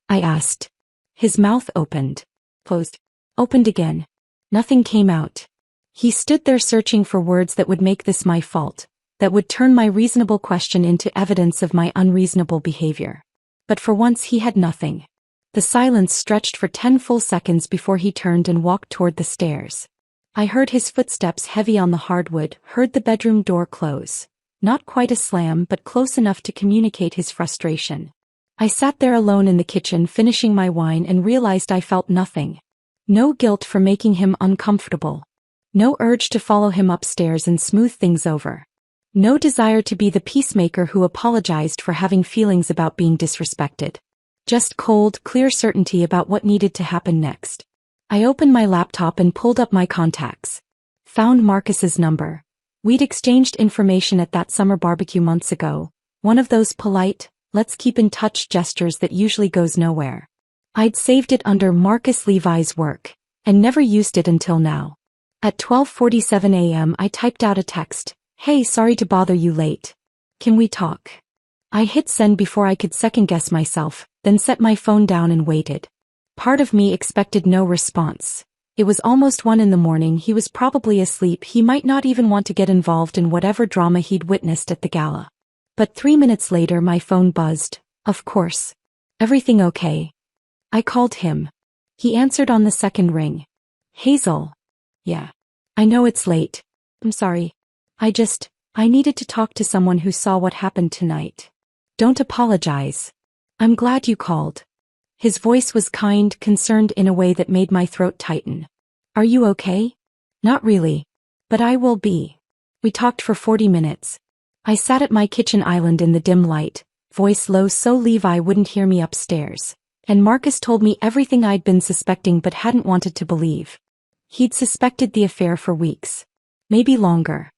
Speaker 2: asked. His mouth opened, closed, opened again. Nothing came out. He stood there searching for words that would make this my fault, that would turn my reasonable question into evidence of my unreasonable behavior. But for once he had nothing. The silence stretched for 10 full seconds before he turned and walked toward the stairs. I heard his footsteps heavy on the hardwood, heard the bedroom door close. Not quite a slam, but close enough to communicate his frustration. I sat there alone in the kitchen finishing my wine and realized I felt nothing. No guilt for making him uncomfortable. No urge to follow him upstairs and smooth things over. No desire to be the peacemaker who apologized for having feelings about being disrespected. Just cold, clear certainty about what needed to happen next. I opened my laptop and pulled up my contacts. Found Marcus's number. We'd exchanged information at that summer barbecue months ago. One of those polite, let's keep in touch gestures that usually goes nowhere. I'd saved it under Marcus Levi's work, and never used it until now. At 12:47 a.m. I typed out a text. Hey, sorry to bother you late. Can we talk? I hit send before I could second-guess myself, then set my phone down and waited. Part of me expected no response. It was almost 1 in the morning, he was probably asleep, he might not even want to get involved in whatever drama he'd witnessed at the gala. But 3 minutes later my phone buzzed. Of course. Everything okay? I called him. He answered on the second ring. Hazel. Yeah. I know it's late. I'm sorry. I needed to talk to someone who saw what happened tonight. Don't apologize. I'm glad you called. His voice was kind, concerned in a way that made my throat tighten. Are you okay? Not really. But I will be. We talked for 40 minutes. I sat at my kitchen island in the dim light, voice low so Levi wouldn't hear me upstairs. And Marcus told me everything I'd been suspecting but hadn't wanted to believe. He'd suspected the affair for weeks. Maybe longer.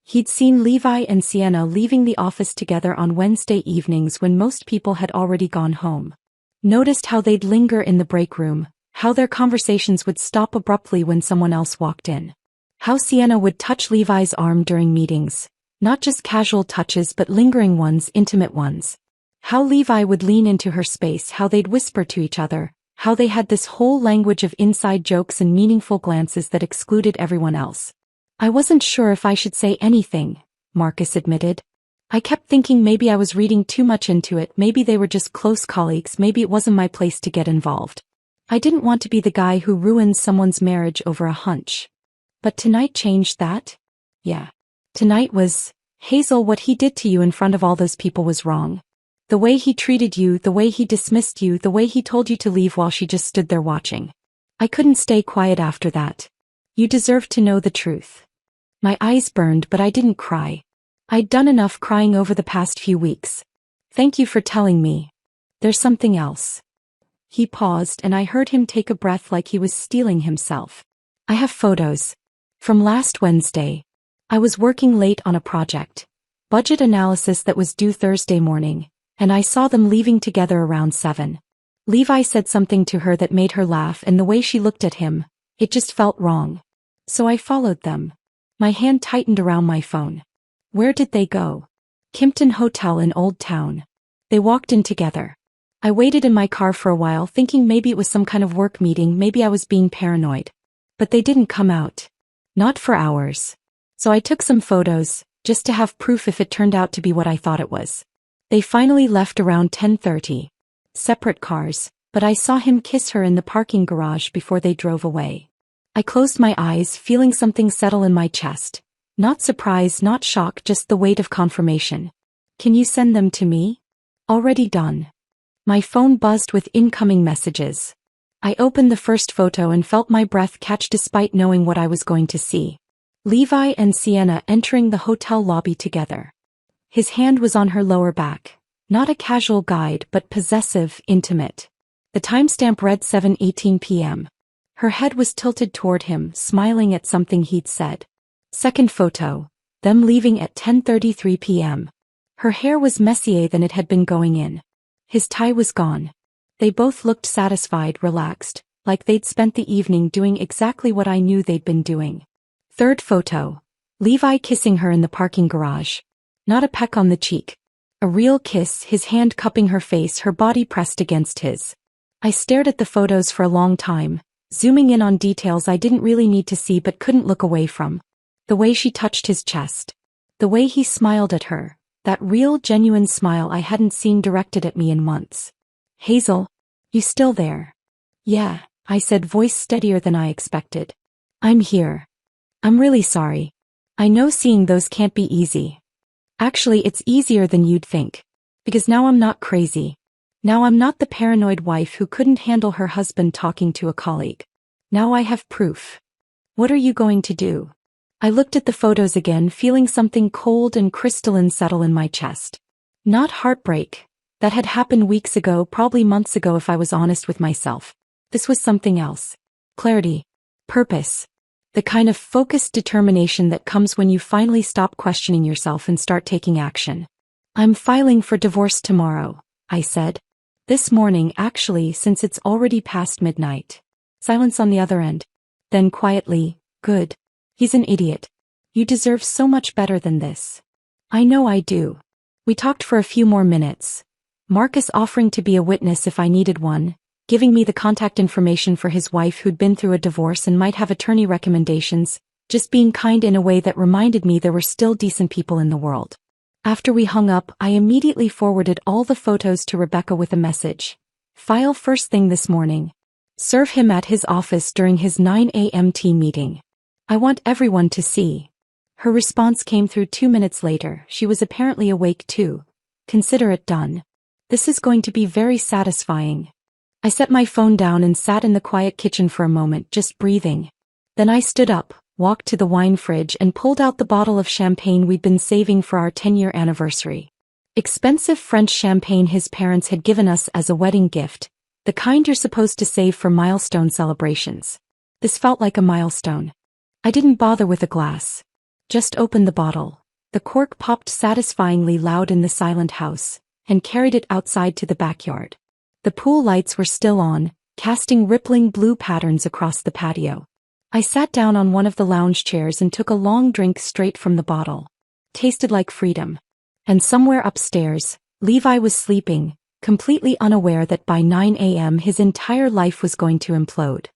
Speaker 2: He'd seen Levi and Sienna leaving the office together on Wednesday evenings when most people had already gone home. Noticed how they'd linger in the break room, how their conversations would stop abruptly when someone else walked in. How Sienna would touch Levi's arm during meetings, not just casual touches but lingering ones, intimate ones. How Levi would lean into her space, how they'd whisper to each other, How they had this whole language of inside jokes and meaningful glances that excluded everyone else. I wasn't sure if I should say anything, Marcus admitted. I kept thinking maybe I was reading too much into it, maybe they were just close colleagues, maybe it wasn't my place to get involved. I didn't want to be the guy who ruins someone's marriage over a hunch. But tonight changed that? Yeah. Tonight was, Hazel, what he did to you in front of all those people was wrong. The way he treated you, the way he dismissed you, the way he told you to leave while she just stood there watching. I couldn't stay quiet after that. You deserve to know the truth. My eyes burned, but I didn't cry. I'd done enough crying over the past few weeks. Thank you for telling me. There's something else. He paused and I heard him take a breath like he was steeling himself. I have photos. From last Wednesday. I was working late on a project. Budget analysis that was due Thursday morning, and I saw them leaving together around 7. Levi said something to her that made her laugh, and the way she looked at him, it just felt wrong. So I followed them. My hand tightened around my phone. Where did they go? Kimpton Hotel in Old Town. They walked in together. I waited in my car for a while thinking maybe it was some kind of work meeting, maybe I was being paranoid. But they didn't come out. Not for hours. So I took some photos, just to have proof if it turned out to be what I thought it was. They finally left around 10:30. Separate cars, but I saw him kiss her in the parking garage before they drove away. I closed my eyes, feeling something settle in my chest. Not surprise, not shock, just the weight of confirmation. Can you send them to me? Already done. My phone buzzed with incoming messages. I opened the first photo and felt my breath catch despite knowing what I was going to see. Levi and Sienna entering the hotel lobby together. His hand was on her lower back. Not a casual guide, but possessive, intimate. The timestamp read 7:18 p.m. Her head was tilted toward him, smiling at something he'd said. Second photo. Them leaving at 10:33 p.m. Her hair was messier than it had been going in. His tie was gone. They both looked satisfied, relaxed, like they'd spent the evening doing exactly what I knew they'd been doing. Third photo. Levi kissing her in the parking garage. Not a peck on the cheek. A real kiss, his hand cupping her face, her body pressed against his. I stared at the photos for a long time, zooming in on details I didn't really need to see but couldn't look away from. The way she touched his chest. The way he smiled at her. That real, genuine smile I hadn't seen directed at me in months. Hazel, you still there? Yeah, I said, voice steadier than I expected. I'm here. I'm really sorry. I know seeing those can't be easy. Actually, it's easier than you'd think. Because now I'm not crazy. Now I'm not the paranoid wife who couldn't handle her husband talking to a colleague. Now I have proof. What are you going to do? I looked at the photos again, feeling something cold and crystalline settle in my chest. Not heartbreak. That had happened weeks ago, probably months ago if I was honest with myself. This was something else. Clarity. Purpose. The kind of focused determination that comes when you finally stop questioning yourself and start taking action. I'm filing for divorce tomorrow, I said. This morning, actually, since it's already past midnight. Silence on the other end. Then quietly, good. He's an idiot. You deserve so much better than this. I know I do. We talked for a few more minutes. Marcus offering to be a witness if I needed one, giving me the contact information for his wife who'd been through a divorce and might have attorney recommendations, just being kind in a way that reminded me there were still decent people in the world. After we hung up, I immediately forwarded all the photos to Rebecca with a message. File first thing this morning. Serve him at his office during his 9 a.m. team meeting. I want everyone to see. Her response came through 2 minutes later. She was apparently awake too. Consider it done. This is going to be very satisfying. I set my phone down and sat in the quiet kitchen for a moment, just breathing. Then I stood up, walked to the wine fridge and pulled out the bottle of champagne we'd been saving for our 10-year anniversary. Expensive French champagne his parents had given us as a wedding gift, the kind you're supposed to save for milestone celebrations. This felt like a milestone. I didn't bother with a glass. Just opened the bottle. The cork popped satisfyingly loud in the silent house, and carried it outside to the backyard. The pool lights were still on, casting rippling blue patterns across the patio. I sat down on one of the lounge chairs and took a long drink straight from the bottle. Tasted like freedom. And somewhere upstairs, Levi was sleeping, completely unaware that by 9 a.m. his entire life was going to implode.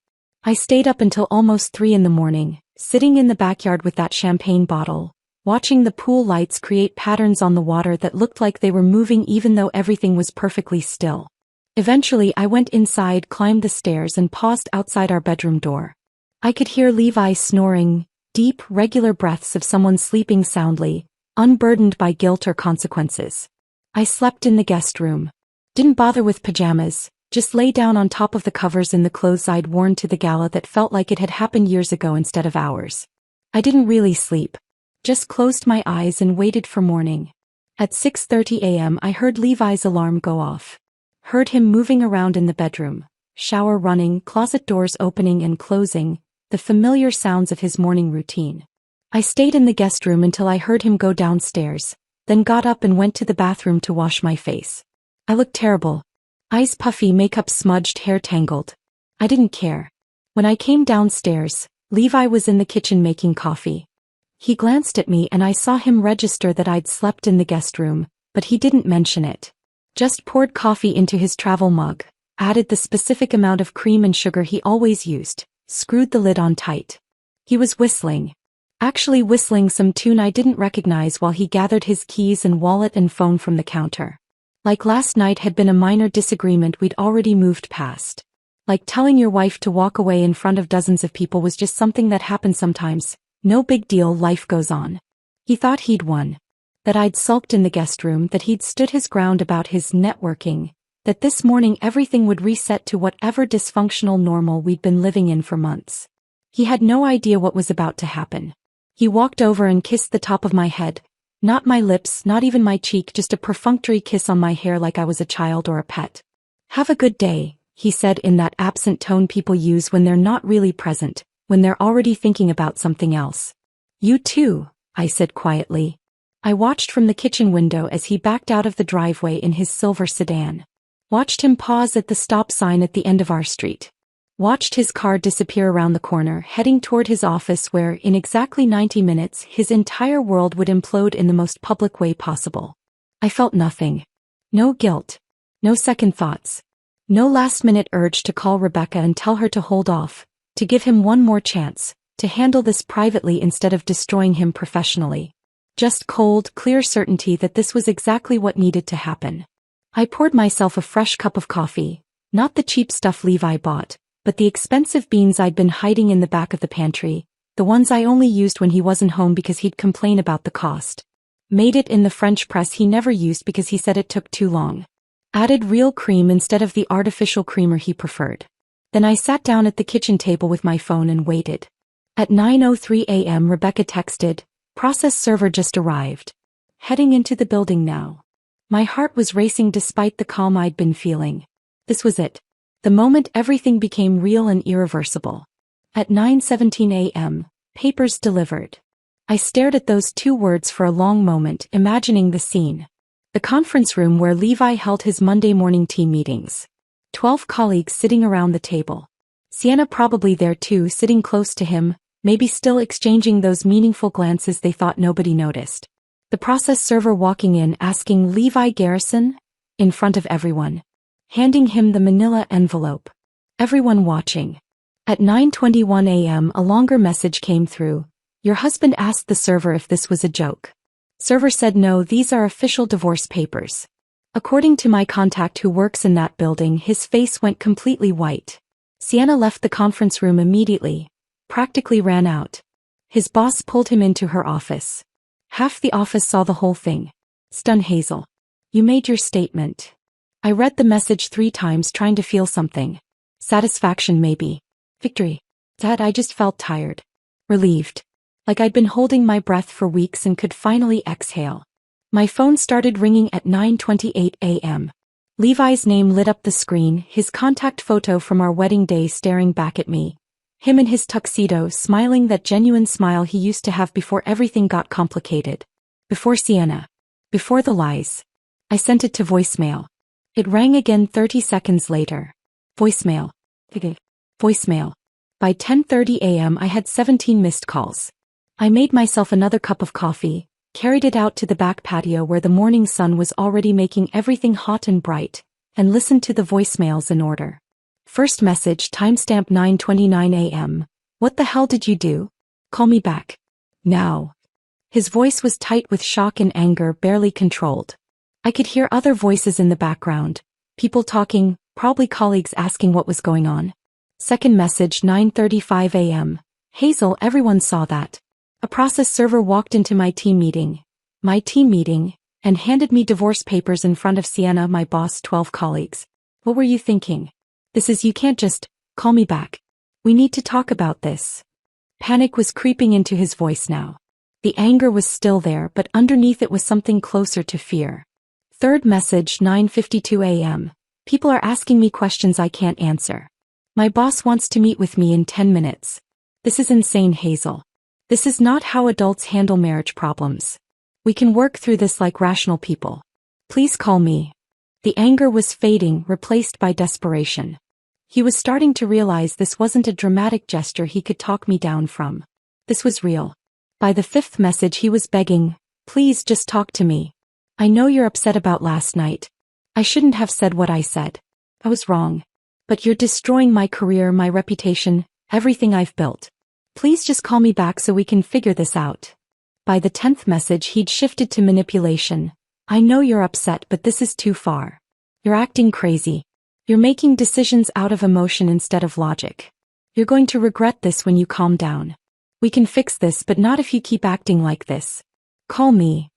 Speaker 2: I stayed up until almost 3 in the morning, sitting in the backyard with that champagne bottle, watching the pool lights create patterns on the water that looked like they were moving even though everything was perfectly still. Eventually I went inside, climbed the stairs and paused outside our bedroom door. I could hear Levi snoring, deep, regular breaths of someone sleeping soundly, unburdened by guilt or consequences. I slept in the guest room. Didn't bother with pajamas, just lay down on top of the covers in the clothes I'd worn to the gala that felt like it had happened years ago instead of hours. I didn't really sleep. Just closed my eyes and waited for morning. At 6:30 a.m. I heard Levi's alarm go off. Heard him moving around in the bedroom, shower running, closet doors opening and closing, the familiar sounds of his morning routine. I stayed in the guest room until I heard him go downstairs, then got up and went to the bathroom to wash my face. I looked terrible. Eyes puffy, makeup smudged, hair tangled. I didn't care. When I came downstairs, Levi was in the kitchen making coffee. He glanced at me and I saw him register that I'd slept in the guest room, but he didn't mention it. Just poured coffee into his travel mug, added the specific amount of cream and sugar he always used, screwed the lid on tight. He was whistling. Actually whistling some tune I didn't recognize while he gathered his keys and wallet and phone from the counter. Like last night had been a minor disagreement we'd already moved past. Like telling your wife to walk away in front of dozens of people was just something that happens sometimes. No big deal, life goes on. He thought he'd won. That I'd sulked in the guest room, that he'd stood his ground about his networking, that this morning everything would reset to whatever dysfunctional normal we'd been living in for months. He had no idea what was about to happen. He walked over and kissed the top of my head, not my lips, not even my cheek, just a perfunctory kiss on my hair like I was a child or a pet. "Have a good day," he said in that absent tone people use when they're not really present, when they're already thinking about something else. "You too," I said quietly. I watched from the kitchen window as he backed out of the driveway in his silver sedan. Watched him pause at the stop sign at the end of our street. Watched his car disappear around the corner, heading toward his office where, in exactly 90 minutes, his entire world would implode in the most public way possible. I felt nothing. No guilt. No second thoughts. No last-minute urge to call Rebecca and tell her to hold off, to give him one more chance, to handle this privately instead of destroying him professionally. Just cold, clear certainty that this was exactly what needed to happen. I poured myself a fresh cup of coffee, not the cheap stuff Levi bought, but the expensive beans I'd been hiding in the back of the pantry, the ones I only used when he wasn't home because he'd complain about the cost. Made it in the French press he never used because he said it took too long. Added real cream instead of the artificial creamer he preferred. Then I sat down at the kitchen table with my phone and waited. At 9:03 a.m. Rebecca texted, "Process server just arrived. Heading into the building now." My heart was racing despite the calm I'd been feeling. This was it. The moment everything became real and irreversible. At 9:17 a.m., papers delivered. I stared at those two words for a long moment, imagining the scene. The conference room where Levi held his Monday morning team meetings. 12 colleagues sitting around the table. Sienna probably there too, sitting close to him, maybe still exchanging those meaningful glances they thought nobody noticed. The process server walking in asking Levi Garrison, in front of everyone. Handing him the manila envelope. Everyone watching. At 9:21 a.m. a longer message came through. Your husband asked the server if this was a joke. Server said no, these are official divorce papers. According to my contact who works in that building, his face went completely white. Sienna left the conference room immediately. Practically ran out. His boss pulled him into her office. Half the office saw the whole thing. Stun Hazel. You made your statement. I read the message 3 times trying to feel something. Satisfaction maybe. Victory. Dad, I just felt tired. Relieved. Like I'd been holding my breath for weeks and could finally exhale. My phone started ringing at 9:28 a.m. Levi's name lit up the screen, his contact photo from our wedding day staring back at me. Him in his tuxedo, smiling that genuine smile he used to have before everything got complicated. Before Sienna. Before the lies. I sent it to voicemail. It rang again 30 seconds later. Voicemail. Voicemail. By 10:30 a.m. I had 17 missed calls. I made myself another cup of coffee, carried it out to the back patio where the morning sun was already making everything hot and bright, and listened to the voicemails in order. First message, timestamp 9:29 a.m. What the hell did you do? Call me back. Now. His voice was tight with shock and anger, barely controlled. I could hear other voices in the background. People talking, probably colleagues asking what was going on. Second message, 9:35 a.m. Hazel, everyone saw that. A process server walked into my team meeting, and handed me divorce papers in front of Sienna, my boss, 12 colleagues. What were you thinking? You can't just, call me back. We need to talk about this. Panic was creeping into his voice now. The anger was still there, but underneath it was something closer to fear. Third message, 9:52 a.m. People are asking me questions I can't answer. My boss wants to meet with me in 10 minutes. This is insane, Hazel. This is not how adults handle marriage problems. We can work through this like rational people. Please call me. The anger was fading, replaced by desperation. He was starting to realize this wasn't a dramatic gesture he could talk me down from. This was real. By the fifth message he was begging, please just talk to me. I know you're upset about last night. I shouldn't have said what I said. I was wrong. But you're destroying my career, my reputation, everything I've built. Please just call me back so we can figure this out. By the 10th message he'd shifted to manipulation. I know you're upset, but this is too far. You're acting crazy. You're making decisions out of emotion instead of logic. You're going to regret this when you calm down. We can fix this, but not if you keep acting like this. Call me.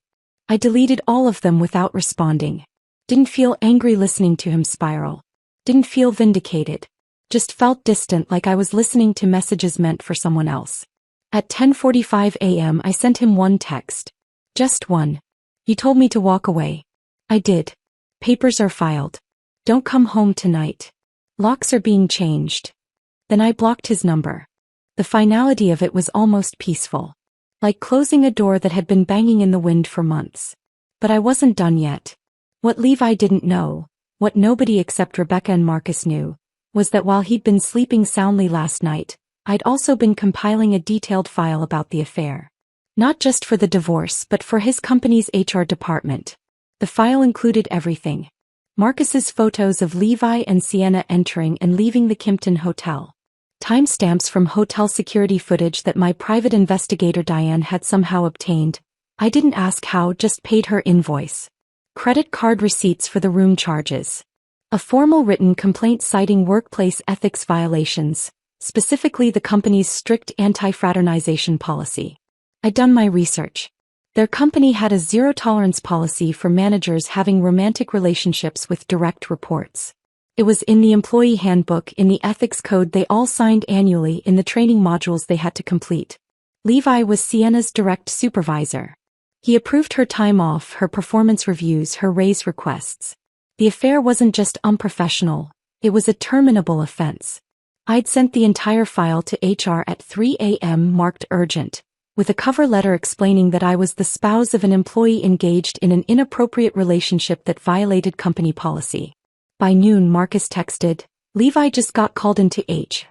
Speaker 2: I deleted all of them without responding. Didn't feel angry listening to him spiral. Didn't feel vindicated. Just felt distant, like I was listening to messages meant for someone else. At 10:45 a.m. I sent him one text. Just one. You told me to walk away. I did. Papers are filed. Don't come home tonight. Locks are being changed. Then I blocked his number. The finality of it was almost peaceful. Like closing a door that had been banging in the wind for months. But I wasn't done yet. What Levi didn't know, what nobody except Rebecca and Marcus knew, was that while he'd been sleeping soundly last night, I'd also been compiling a detailed file about the affair. Not just for the divorce, but for his company's HR department. The file included everything. Marcus's photos of Levi and Sienna entering and leaving the Kimpton Hotel. Timestamps from hotel security footage that my private investigator Diane had somehow obtained. I didn't ask how, just paid her invoice. Credit card receipts for the room charges. A formal written complaint citing workplace ethics violations, specifically the company's strict anti-fraternization policy. I'd done my research. Their company had a zero-tolerance policy for managers having romantic relationships with direct reports. It was in the employee handbook, in the ethics code they all signed annually, in the training modules they had to complete. Levi was Sienna's direct supervisor. He approved her time off, her performance reviews, her raise requests. The affair wasn't just unprofessional, it was a terminable offense. I'd sent the entire file to HR at 3 a.m. marked urgent, with a cover letter explaining that I was the spouse of an employee engaged in an inappropriate relationship that violated company policy. By noon, Marcus texted, Levi just got called into H.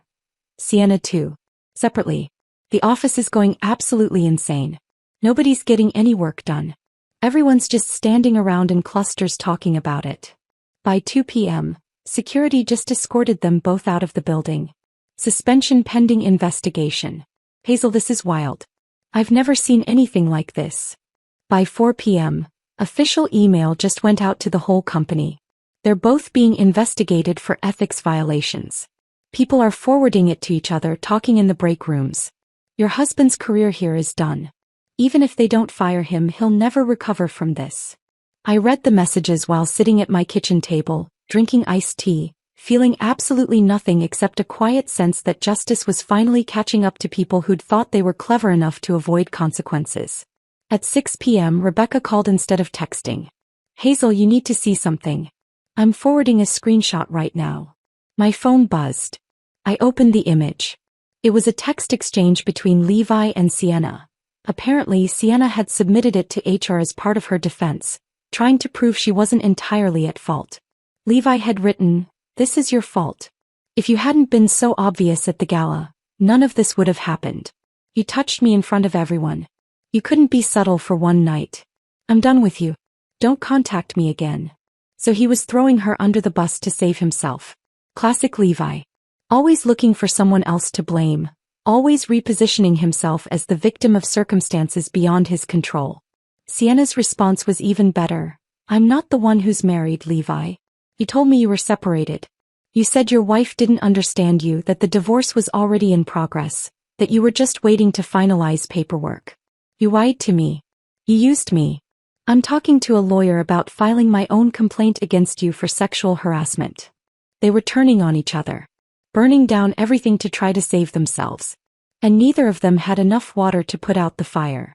Speaker 2: Sienna too. Separately. The office is going absolutely insane. Nobody's getting any work done. Everyone's just standing around in clusters talking about it. By 2 p.m., security just escorted them both out of the building. Suspension pending investigation. Hazel, this is wild. I've never seen anything like this. By 4 p.m., official email just went out to the whole company. They're both being investigated for ethics violations. People are forwarding it to each other, talking in the break rooms. Your husband's career here is done. Even if they don't fire him, he'll never recover from this. I read the messages while sitting at my kitchen table, drinking iced tea, feeling absolutely nothing except a quiet sense that justice was finally catching up to people who'd thought they were clever enough to avoid consequences. At 6 p.m. Rebecca called instead of texting. Hazel, you need to see something. I'm forwarding a screenshot right now. My phone buzzed. I opened the image. It was a text exchange between Levi and Sienna. Apparently, Sienna had submitted it to HR as part of her defense, trying to prove she wasn't entirely at fault. Levi had written, "This is your fault. If you hadn't been so obvious at the gala, none of this would have happened. You touched me in front of everyone. You couldn't be subtle for one night. I'm done with you. Don't contact me again." So he was throwing her under the bus to save himself. Classic Levi. Always looking for someone else to blame. Always repositioning himself as the victim of circumstances beyond his control. Sienna's response was even better. I'm not the one who's married, Levi. You told me you were separated. You said your wife didn't understand you, that the divorce was already in progress, that you were just waiting to finalize paperwork. You lied to me. You used me. I'm talking to a lawyer about filing my own complaint against you for sexual harassment. They were turning on each other, burning down everything to try to save themselves. And neither of them had enough water to put out the fire.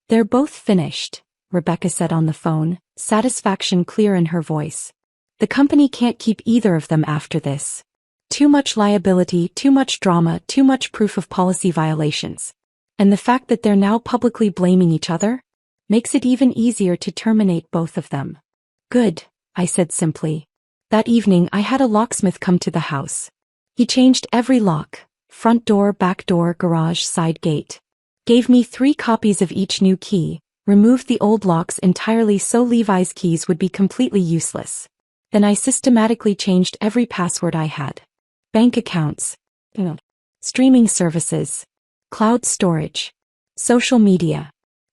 Speaker 2: They're both finished, Rebecca said on the phone, satisfaction clear in her voice. The company can't keep either of them after this. Too much liability, too much drama, too much proof of policy violations. And the fact that they're now publicly blaming each other makes it even easier to terminate both of them. Good, I said simply. That evening I had a locksmith come to the house. He changed every lock, front door, back door, garage, side gate. Gave me 3 copies of each new key, removed the old locks entirely so Levi's keys would be completely useless. Then I systematically changed every password I had. Bank accounts, streaming services, cloud storage, social media,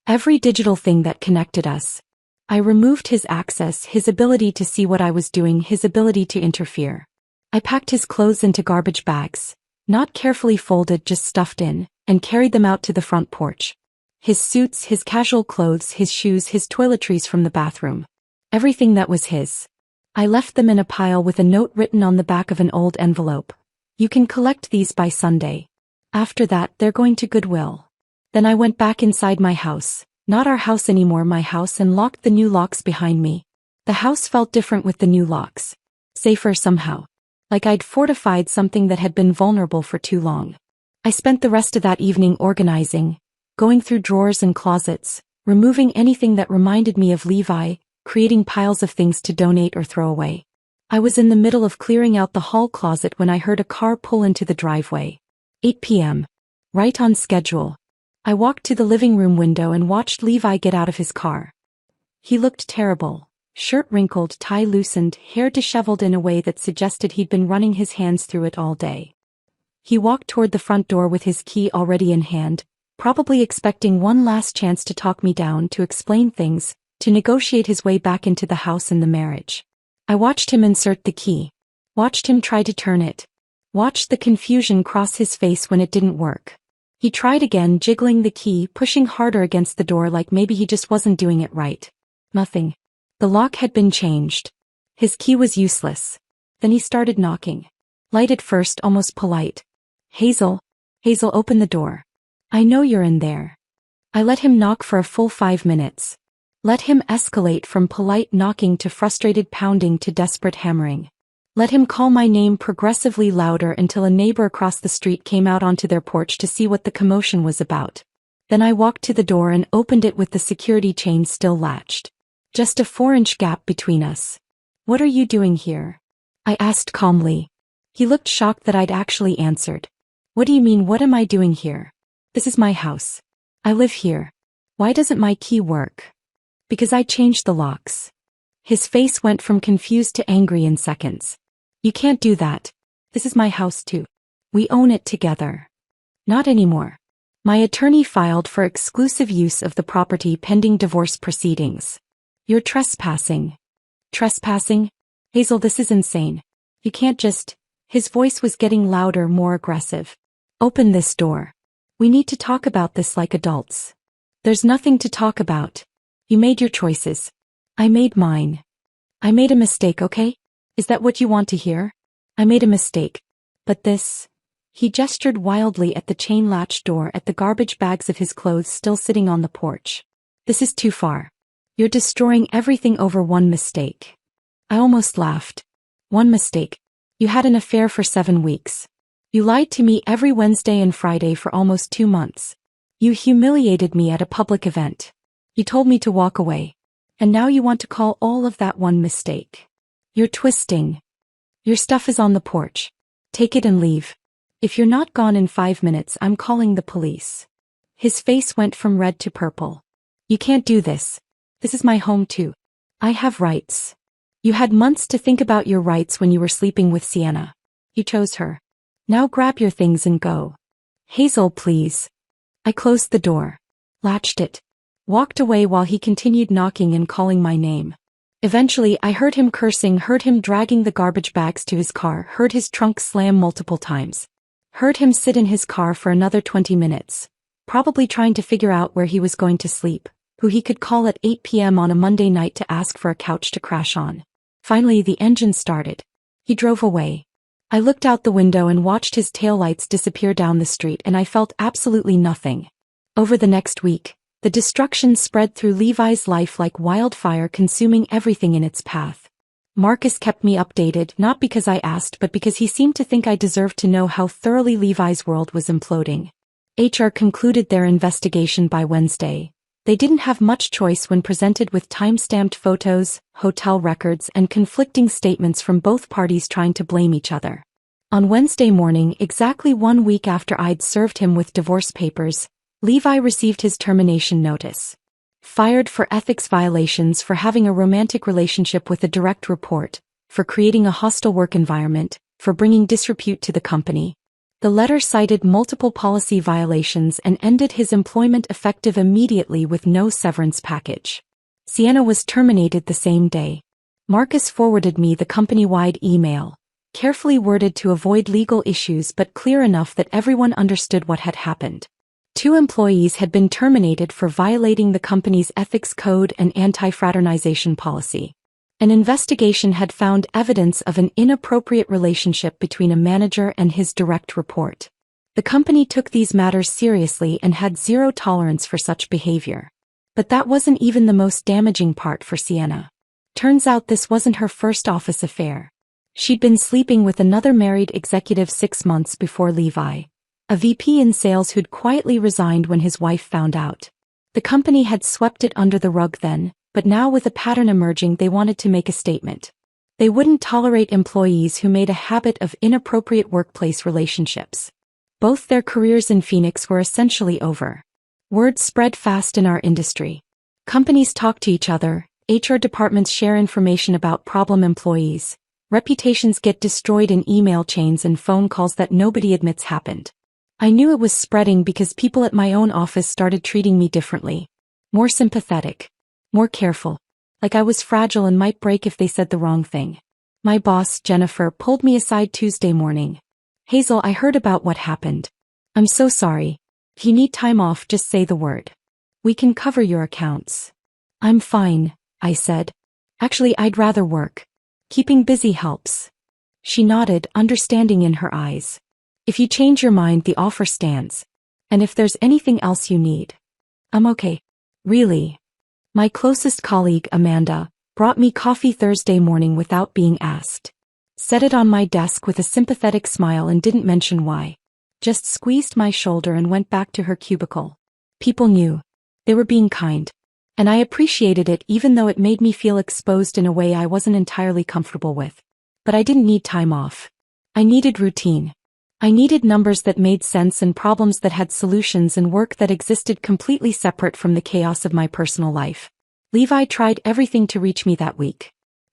Speaker 2: every digital thing that connected us. I removed his access, his ability to see what I was doing, his ability to interfere. I packed his clothes into garbage bags, not carefully folded, just stuffed in, and carried them out to the front porch. His suits, his casual clothes, his shoes, his toiletries from the bathroom. Everything that was his. I left them in a pile with a note written on the back of an old envelope. You can collect these by Sunday. After that, they're going to Goodwill. Then I went back inside my house, not our house anymore, my house, and locked the new locks behind me. The house felt different with the new locks. Safer somehow. Like I'd fortified something that had been vulnerable for too long. I spent the rest of that evening organizing, going through drawers and closets, removing anything that reminded me of Levi, creating piles of things to donate or throw away. I was in the middle of clearing out the hall closet when I heard a car pull into the driveway. 8 p.m. Right on schedule. I walked to the living room window and watched Levi get out of his car. He looked terrible. Shirt wrinkled, tie loosened, hair disheveled in a way that suggested he'd been running his hands through it all day. He walked toward the front door with his key already in hand, probably expecting one last chance to talk me down, to explain things, to negotiate his way back into the house and the marriage. I watched him insert the key. Watched him try to turn it. Watched the confusion cross his face when it didn't work. He tried again, jiggling the key, pushing harder against the door like maybe he just wasn't doing it right. Nothing. The lock had been changed. His key was useless. Then he started knocking. Light at first, almost polite. Hazel, open the door. I know you're in there. I let him knock for a full 5 minutes. Let him escalate from polite knocking to frustrated pounding to desperate hammering. Let him call my name progressively louder until a neighbor across the street came out onto their porch to see what the commotion was about. Then I walked to the door and opened it with the security chain still latched. Just a 4-inch gap between us. What are you doing here? I asked calmly. He looked shocked that I'd actually answered. What do you mean, what am I doing here? This is my house. I live here. Why doesn't my key work? Because I changed the locks. His face went from confused to angry in seconds. You can't do that. This is my house too. We own it together. Not anymore. My attorney filed for exclusive use of the property pending divorce proceedings. You're trespassing. Trespassing? Hazel, this is insane. You can't just... His voice was getting louder, more aggressive. Open this door. We need to talk about this like adults. There's nothing to talk about. You made your choices. I made mine. I made a mistake, okay? Is that what you want to hear? I made a mistake. But this... He gestured wildly at the chain-latched door, at the garbage bags of his clothes still sitting on the porch. This is too far. You're destroying everything over one mistake. I almost laughed. One mistake. You had an affair for 7 weeks. You lied to me every Wednesday and Friday for almost 2 months. You humiliated me at a public event. You told me to walk away. And now you want to call all of that one mistake. You're twisting. Your stuff is on the porch. Take it and leave. If you're not gone in 5 minutes, I'm calling the police. His face went from red to purple. You can't do this. This is my home too. I have rights. You had months to think about your rights when you were sleeping with Sienna. You chose her. Now grab your things and go. Hazel, please. I closed the door. Latched it. Walked away while he continued knocking and calling my name. Eventually, I heard him cursing, heard him dragging the garbage bags to his car, heard his trunk slam multiple times. Heard him sit in his car for another 20 minutes, probably trying to figure out where he was going to sleep, who he could call at 8 p.m. on a Monday night to ask for a couch to crash on. Finally, the engine started. He drove away. I looked out the window and watched his taillights disappear down the street, and I felt absolutely nothing. Over the next week, the destruction spread through Levi's life like wildfire, consuming everything in its path. Marcus kept me updated, not because I asked but because he seemed to think I deserved to know how thoroughly Levi's world was imploding. HR concluded their investigation by Wednesday. They didn't have much choice when presented with time-stamped photos, hotel records, and conflicting statements from both parties trying to blame each other. On Wednesday morning, exactly 1 week after I'd served him with divorce papers, Levi received his termination notice. Fired for ethics violations, for having a romantic relationship with a direct report, for creating a hostile work environment, for bringing disrepute to the company. The letter cited multiple policy violations and ended his employment effective immediately with no severance package. Sienna was terminated the same day. Marcus forwarded me the company-wide email, carefully worded to avoid legal issues but clear enough that everyone understood what had happened. 2 employees had been terminated for violating the company's ethics code and anti-fraternization policy. An investigation had found evidence of an inappropriate relationship between a manager and his direct report. The company took these matters seriously and had zero tolerance for such behavior. But that wasn't even the most damaging part for Sienna. Turns out this wasn't her first office affair. She'd been sleeping with another married executive 6 months before Levi, a VP in sales who'd quietly resigned when his wife found out. The company had swept it under the rug then, but now with a pattern emerging they wanted to make a statement. They wouldn't tolerate employees who made a habit of inappropriate workplace relationships. Both their careers in Phoenix were essentially over. Word spread fast in our industry. Companies talk to each other, HR departments share information about problem employees, reputations get destroyed in email chains and phone calls that nobody admits happened. I knew it was spreading because people at my own office started treating me differently. More sympathetic. More careful. Like I was fragile and might break if they said the wrong thing. My boss, Jennifer, pulled me aside Tuesday morning. Hazel, I heard about what happened. I'm so sorry. If you need time off, just say the word. We can cover your accounts. I'm fine, I said. Actually, I'd rather work. Keeping busy helps. She nodded, understanding in her eyes. If you change your mind, the offer stands. And if there's anything else you need. I'm okay. Really. My closest colleague, Amanda, brought me coffee Thursday morning without being asked. Set it on my desk with a sympathetic smile and didn't mention why. Just squeezed my shoulder and went back to her cubicle. People knew. They were being kind. And I appreciated it even though it made me feel exposed in a way I wasn't entirely comfortable with. But I didn't need time off. I needed routine. I needed numbers that made sense and problems that had solutions and work that existed completely separate from the chaos of my personal life. Levi tried everything to reach me that week.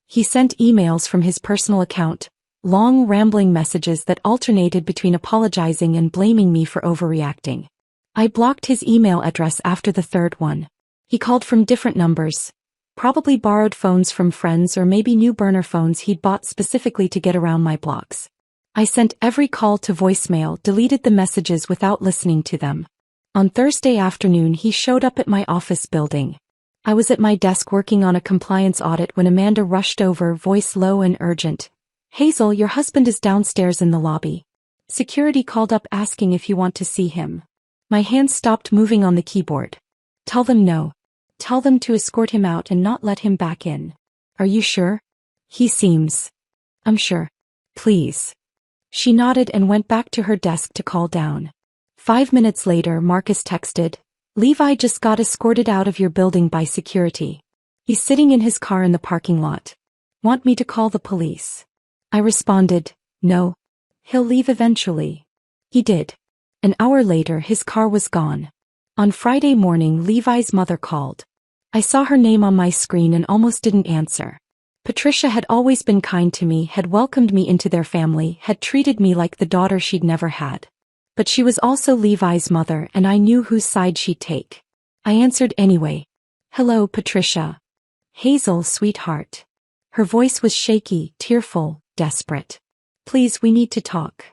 Speaker 2: He sent emails from his personal account, long rambling messages that alternated between apologizing and blaming me for overreacting. I blocked his email address after the third one. He called from different numbers, probably borrowed phones from friends or maybe new burner phones he'd bought specifically to get around my blocks. I sent every call to voicemail, deleted the messages without listening to them. On Thursday afternoon he showed up at my office building. I was at my desk working on a compliance audit when Amanda rushed over, voice low and urgent. Hazel, your husband is downstairs in the lobby. Security called up asking if you want to see him. My hands stopped moving on the keyboard. Tell them no. Tell them to escort him out and not let him back in. Are you sure? He seems. I'm sure. Please. She nodded and went back to her desk to call down. 5 minutes later, Marcus texted, Levi just got escorted out of your building by security. He's sitting in his car in the parking lot. Want me to call the police? I responded, no. He'll leave eventually. He did. An hour later, his car was gone. On Friday morning, Levi's mother called. I saw her name on my screen and almost didn't answer. Patricia had always been kind to me, had welcomed me into their family, had treated me like the daughter she'd never had. But she was also Levi's mother, and I knew whose side she'd take. I answered anyway. "Hello, Patricia." "Hazel, sweetheart." Her voice was shaky, tearful, desperate. "Please, we need to talk."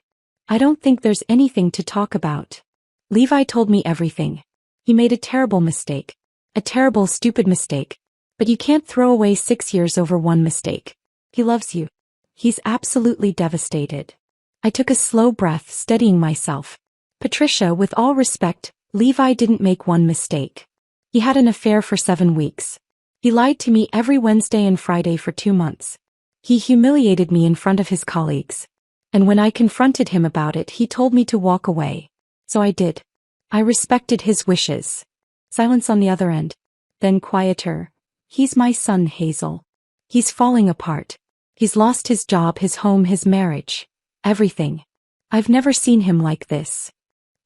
Speaker 2: "I don't think there's anything to talk about. Levi told me everything. He made a terrible mistake. A terrible, stupid mistake. But you can't throw away 6 years over one mistake. He loves you. He's absolutely devastated." I took a slow breath, steadying myself. "Patricia, with all respect, Levi didn't make one mistake. He had an affair for 7 weeks. He lied to me every Wednesday and Friday for 2 months. He humiliated me in front of his colleagues. And when I confronted him about it, he told me to walk away. So I did. I respected his wishes." Silence on the other end. Then quieter. "He's my son, Hazel. He's falling apart. He's lost his job, his home, his marriage. Everything. I've never seen him like this.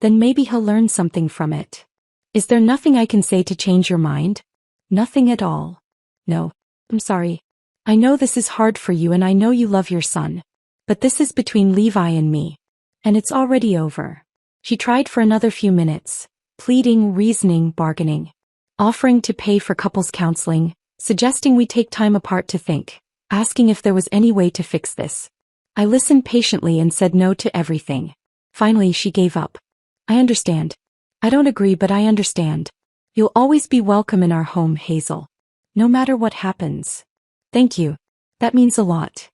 Speaker 2: Then maybe he'll learn something from it. Is there nothing I can say to change your mind?" "Nothing at all. No. I'm sorry. I know this is hard for you and I know you love your son. But this is between Levi and me. And it's already over." She tried for another few minutes, pleading, reasoning, bargaining, offering to pay for couples counseling, suggesting we take time apart to think, asking if there was any way to fix this. I listened patiently and said no to everything. Finally, she gave up. "I understand. I don't agree, but I understand. You'll always be welcome in our home, Hazel. No matter what happens." "Thank you. That means a lot."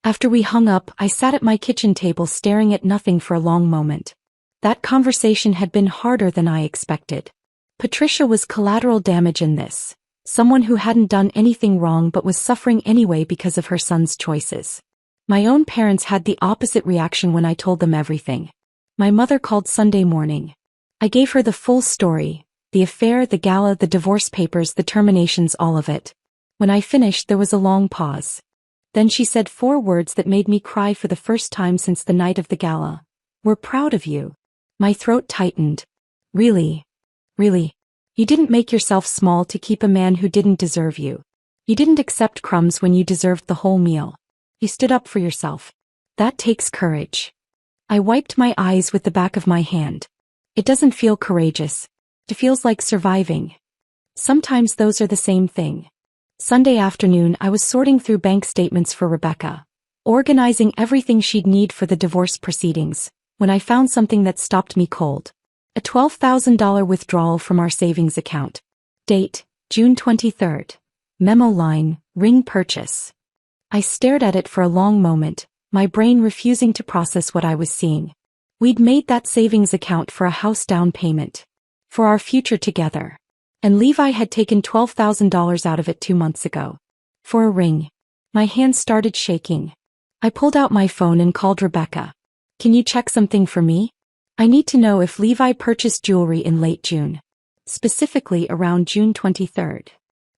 Speaker 2: After we hung up, I sat at my kitchen table staring at nothing for a long moment. That conversation had been harder than I expected. Patricia was collateral damage in this. Someone who hadn't done anything wrong but was suffering anyway because of her son's choices. My own parents had the opposite reaction when I told them everything. My mother called Sunday morning. I gave her the full story, the affair, the gala, the divorce papers, the terminations, all of it. When I finished, there was a long pause. Then she said 4 words that made me cry for the first time since the night of the gala. "We're proud of you." My throat tightened. Really? Really? You didn't make yourself small to keep a man who didn't deserve you. You didn't accept crumbs when you deserved the whole meal. You stood up for yourself. That takes courage. I wiped my eyes with the back of my hand. It doesn't feel courageous. It feels like surviving. Sometimes those are the same thing. Sunday afternoon, I was sorting through bank statements for Rebecca, organizing everything she'd need for the divorce proceedings, when I found something that stopped me cold. A $12,000 withdrawal from our savings account. Date, June 23rd. Memo line, ring purchase. I stared at it for a long moment, my brain refusing to process what I was seeing. We'd made that savings account for a house down payment. For our future together. And Levi had taken $12,000 out of it 2 months ago. For a ring. My hands started shaking. I pulled out my phone and called Rebecca. "Can you check something for me? I need to know if Levi purchased jewelry in late June. Specifically around June 23rd.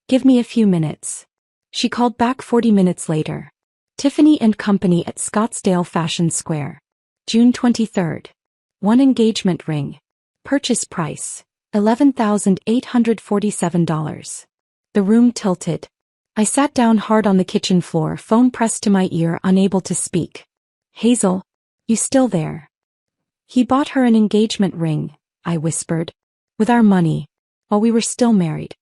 Speaker 2: Give me a few minutes." She called back 40 minutes later. Tiffany and Company at Scottsdale Fashion Square. June 23rd. 1 engagement ring. Purchase price, $11,847. The room tilted. I sat down hard on the kitchen floor, phone pressed to my ear, unable to speak. "Hazel, you still there?" "He bought her an engagement ring," I whispered. "With our money, while we were still married.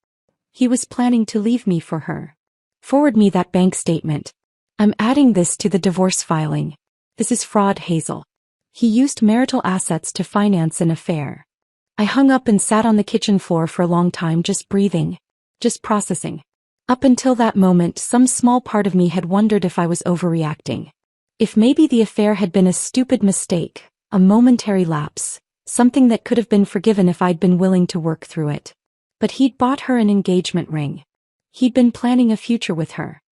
Speaker 2: He was planning to leave me for her. Forward me that bank statement. I'm adding this to the divorce filing. This is fraud, Hazel. He used marital assets to finance an affair." I hung up and sat on the kitchen floor for a long time, just breathing, just processing. Up until that moment, some small part of me had wondered if I was overreacting. If maybe the affair had been a stupid mistake, a momentary lapse, something that could have been forgiven if I'd been willing to work through it. But he'd bought her an engagement ring. He'd been planning a future with her.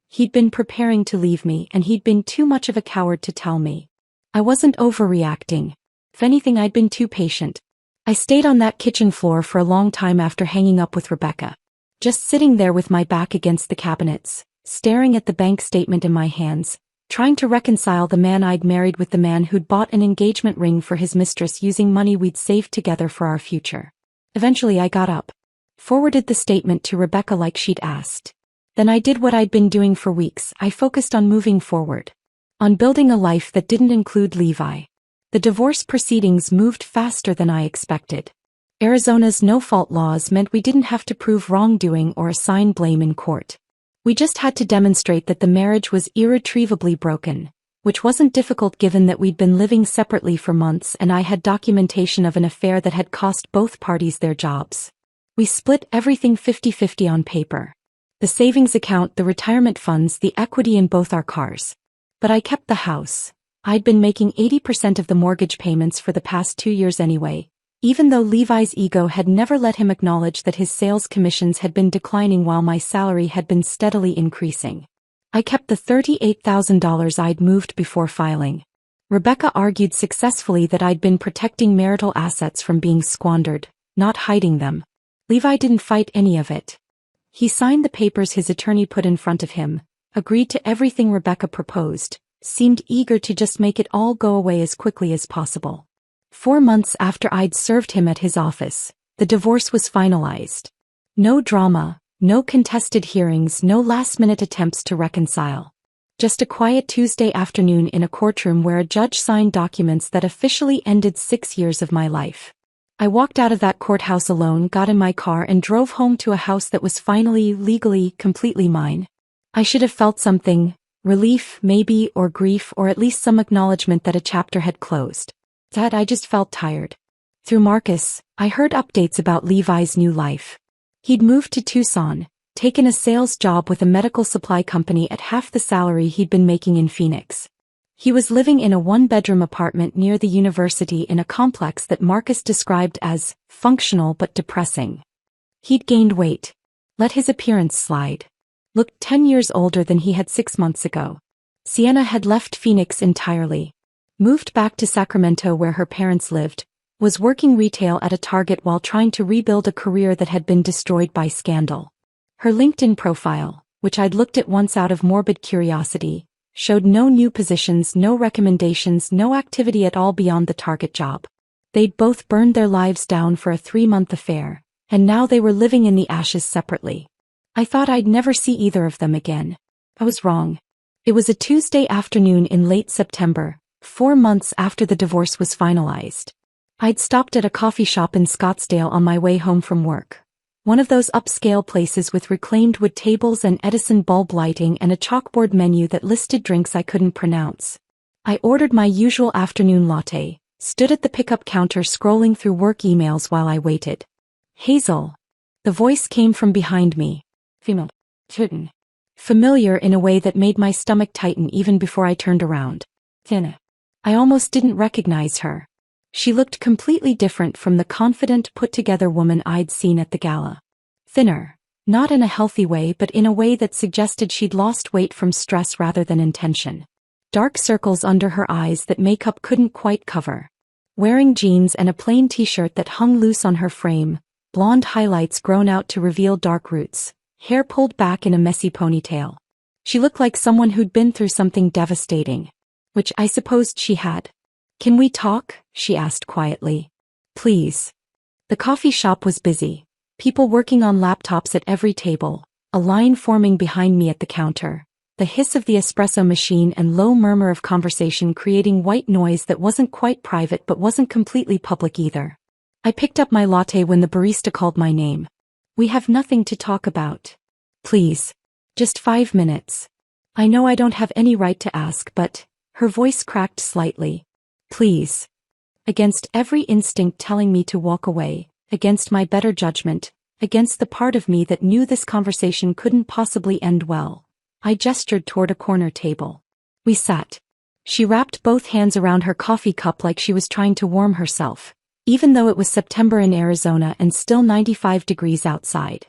Speaker 2: He'd been preparing to leave me, and he'd been too much of a coward to tell me. I wasn't overreacting. If anything, I'd been too patient. I stayed on that kitchen floor for a long time after hanging up with Rebecca. Just sitting there with my back against the cabinets, staring at the bank statement in my hands, trying to reconcile the man I'd married with the man who'd bought an engagement ring for his mistress using money we'd saved together for our future. Eventually I got up, forwarded the statement to Rebecca like she'd asked. Then I did what I'd been doing for weeks. I focused on moving forward. On building a life that didn't include Levi. The divorce proceedings moved faster than I expected. Arizona's no-fault laws meant we didn't have to prove wrongdoing or assign blame in court. We just had to demonstrate that the marriage was irretrievably broken, which wasn't difficult given that we'd been living separately for months and I had documentation of an affair that had cost both parties their jobs. We split everything 50-50 on paper. The savings account, the retirement funds, the equity in both our cars. But I kept the house. I'd been making 80% of the mortgage payments for the past 2 years anyway, even though Levi's ego had never let him acknowledge that his sales commissions had been declining while my salary had been steadily increasing. I kept the $38,000 I'd moved before filing. Rebecca argued successfully that I'd been protecting marital assets from being squandered, not hiding them. Levi didn't fight any of it. He signed the papers his attorney put in front of him, agreed to everything Rebecca proposed, seemed eager to just make it all go away as quickly as possible. 4 months after I'd served him at his office, the divorce was finalized. No drama, no contested hearings, no last-minute attempts to reconcile. Just a quiet Tuesday afternoon in a courtroom where a judge signed documents that officially ended 6 years of my life. I walked out of that courthouse alone, got in my car and drove home to a house that was finally, legally, completely mine. I should have felt something, relief, maybe, or grief, or at least some acknowledgement that a chapter had closed. That I just felt tired. Through Marcus, I heard updates about Levi's new life. He'd moved to Tucson, taken a sales job with a medical supply company at half the salary he'd been making in Phoenix. He was living in a 1-bedroom apartment near the university in a complex that Marcus described as functional but depressing. He'd gained weight. Let his appearance slide. Looked 10 years older than he had 6 months ago. Sienna had left Phoenix entirely. Moved back to Sacramento where her parents lived, was working retail at a Target while trying to rebuild a career that had been destroyed by scandal. Her LinkedIn profile, which I'd looked at once out of morbid curiosity, showed no new positions, no recommendations, no activity at all beyond the Target job. They'd both burned their lives down for a 3-month affair, and now they were living in the ashes separately. I thought I'd never see either of them again. I was wrong. It was a Tuesday afternoon in late September, 4 months after the divorce was finalized. I'd stopped at a coffee shop in Scottsdale on my way home from work. One of those upscale places with reclaimed wood tables and Edison bulb lighting and a chalkboard menu that listed drinks I couldn't pronounce. I ordered my usual afternoon latte, stood at the pickup counter scrolling through work emails while I waited. Hazel. The voice came from behind me. Female. Kitten. Familiar in a way that made my stomach tighten even before I turned around. Tina. I almost didn't recognize her. She looked completely different from the confident, put-together woman I'd seen at the gala. Thinner. Not in a healthy way but in a way that suggested she'd lost weight from stress rather than intention. Dark circles under her eyes that makeup couldn't quite cover. Wearing jeans and a plain t-shirt that hung loose on her frame, blonde highlights grown out to reveal dark roots, hair pulled back in a messy ponytail. She looked like someone who'd been through something devastating. Which I supposed she had. "Can we talk?" she asked quietly. "Please." The coffee shop was busy. People working on laptops at every table, a line forming behind me at the counter, the hiss of the espresso machine and low murmur of conversation creating white noise that wasn't quite private but wasn't completely public either. I picked up my latte when the barista called my name. "We have nothing to talk about. Please. Just 5 minutes. I know I don't have any right to ask but..." Her voice cracked slightly. "Please." Against every instinct telling me to walk away, against my better judgment, against the part of me that knew this conversation couldn't possibly end well, I gestured toward a corner table. We sat. She wrapped both hands around her coffee cup like she was trying to warm herself, even though it was September in Arizona and still 95 degrees outside.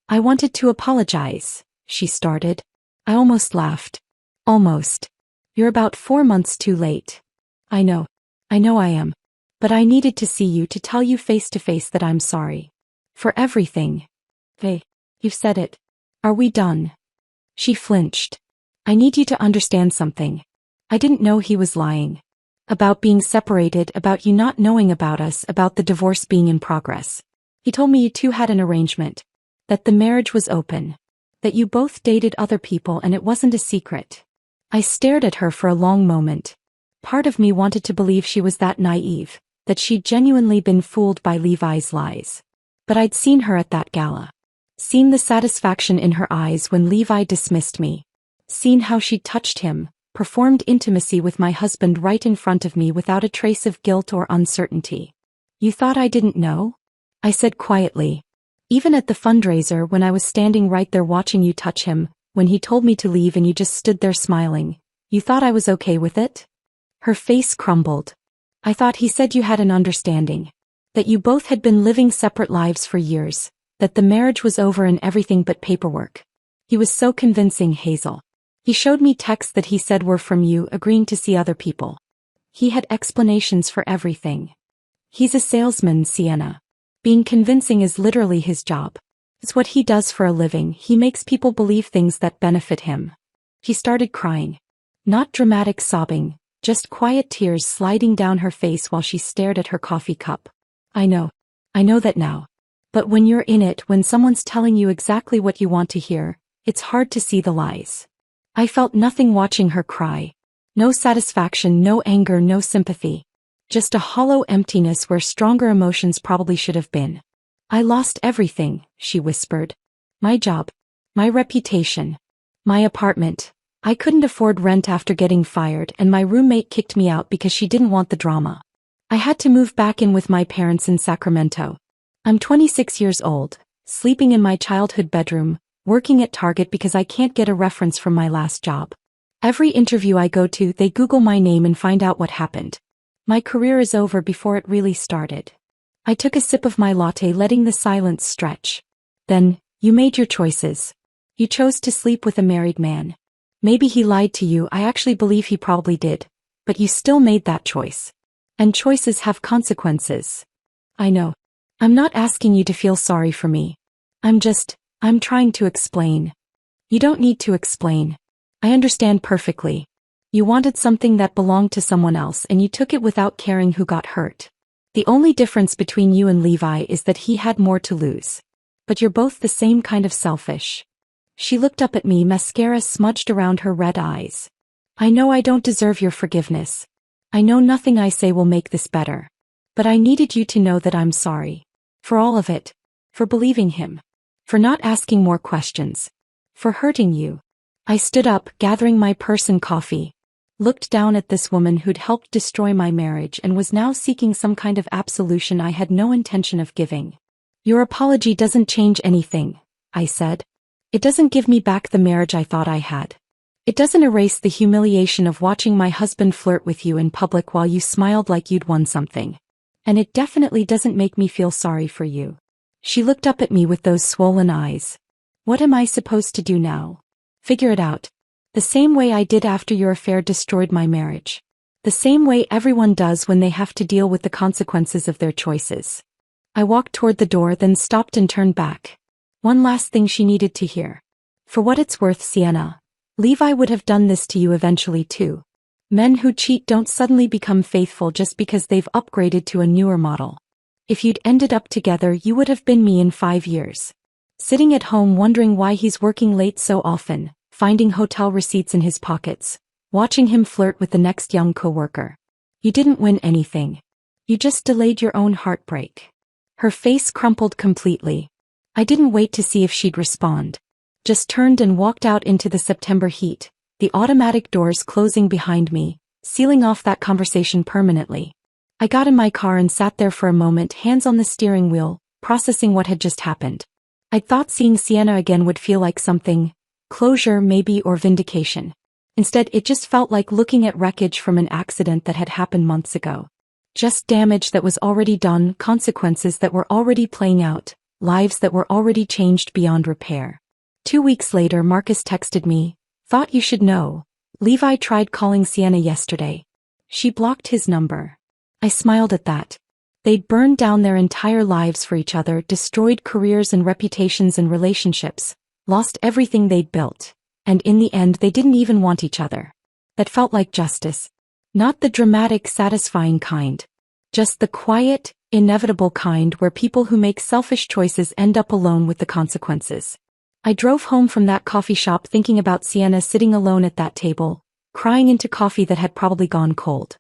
Speaker 2: "I wanted to apologize," she started. I almost laughed. "Almost. You're about 4 months too late." I know I am. But I needed to see you to tell you face to face that I'm sorry. For everything. Hey, you've said it. Are we done?" She flinched. "I need you to understand something. I didn't know he was lying. About being separated, about you not knowing about us, about the divorce being in progress. He told me you two had an arrangement. That the marriage was open. That you both dated other people and it wasn't a secret. I stared at her for a long moment. Part of me wanted to believe she was that naive, that she'd genuinely been fooled by Levi's lies. But I'd seen her at that gala. Seen the satisfaction in her eyes when Levi dismissed me. Seen how she touched him, performed intimacy with my husband right in front of me without a trace of guilt or uncertainty. You thought I didn't know? I said quietly. Even at the fundraiser when I was standing right there watching you touch him, when he told me to leave and you just stood there smiling, you thought I was okay with it? Her face crumbled. I thought he said you had an understanding. That you both had been living separate lives for years, that the marriage was over and everything but paperwork. He was so convincing, Hazel. He showed me texts that he said were from you agreeing to see other people. He had explanations for everything. He's a salesman, Sienna. Being convincing is literally his job. It's what he does for a living. He makes people believe things that benefit him. She started crying. Not dramatic sobbing, just quiet tears sliding down her face while she stared at her coffee cup. I know that now. But when you're in it, when someone's telling you exactly what you want to hear, it's hard to see the lies. I felt nothing watching her cry. No satisfaction, no anger, no sympathy. Just a hollow emptiness where stronger emotions probably should have been. I lost everything, she whispered. My job. My reputation. My apartment. I couldn't afford rent after getting fired and my roommate kicked me out because she didn't want the drama. I had to move back in with my parents in Sacramento. I'm 26 years old, sleeping in my childhood bedroom, working at Target because I can't get a reference from my last job. Every interview I go to, they Google my name and find out what happened. My career is over before it really started. I took a sip of my latte, letting the silence stretch. Then, you made your choices. You chose to sleep with a married man. Maybe he lied to you, I actually believe he probably did. But you still made that choice. And choices have consequences. I know. I'm not asking you to feel sorry for me. I'm trying to explain. You don't need to explain. I understand perfectly. You wanted something that belonged to someone else and you took it without caring who got hurt. The only difference between you and Levi is that he had more to lose. But you're both the same kind of selfish. She looked up at me, mascara smudged around her red eyes. I know I don't deserve your forgiveness. I know nothing I say will make this better. But I needed you to know that I'm sorry. For all of it. For believing him. For not asking more questions. For hurting you. I stood up, gathering my purse and coffee. Looked down at this woman who'd helped destroy my marriage and was now seeking some kind of absolution I had no intention of giving. Your apology doesn't change anything, I said. It doesn't give me back the marriage I thought I had. It doesn't erase the humiliation of watching my husband flirt with you in public while you smiled like you'd won something. And it definitely doesn't make me feel sorry for you. She looked up at me with those swollen eyes. What am I supposed to do now? Figure it out. The same way I did after your affair destroyed my marriage. The same way everyone does when they have to deal with the consequences of their choices. I walked toward the door, then stopped and turned back. One last thing she needed to hear. For what it's worth, Sienna, Levi would have done this to you eventually too. Men who cheat don't suddenly become faithful just because they've upgraded to a newer model. If you'd ended up together, you would have been me in 5 years. Sitting at home wondering why he's working late so often. Finding hotel receipts in his pockets, watching him flirt with the next young coworker. You didn't win anything. You just delayed your own heartbreak. Her face crumpled completely. I didn't wait to see if she'd respond. Just turned and walked out into the September heat, the automatic doors closing behind me, sealing off that conversation permanently. I got in my car and sat there for a moment, hands on the steering wheel, processing what had just happened. I'd thought seeing Sienna again would feel like something. Closure maybe, or vindication. Instead, it just felt like looking at wreckage from an accident that had happened months ago. Just damage that was already done, consequences that were already playing out, lives that were already changed beyond repair. 2 weeks later, Marcus texted me, "Thought you should know. Levi tried calling Sienna yesterday. She blocked his number." I smiled at that. They'd burned down their entire lives for each other, destroyed careers and reputations and relationships. Lost everything they'd built, and in the end they didn't even want each other. That felt like justice. Not the dramatic, satisfying kind. Just the quiet, inevitable kind where people who make selfish choices end up alone with the consequences. I drove home from that coffee shop thinking about Sienna sitting alone at that table, crying into coffee that had probably gone cold.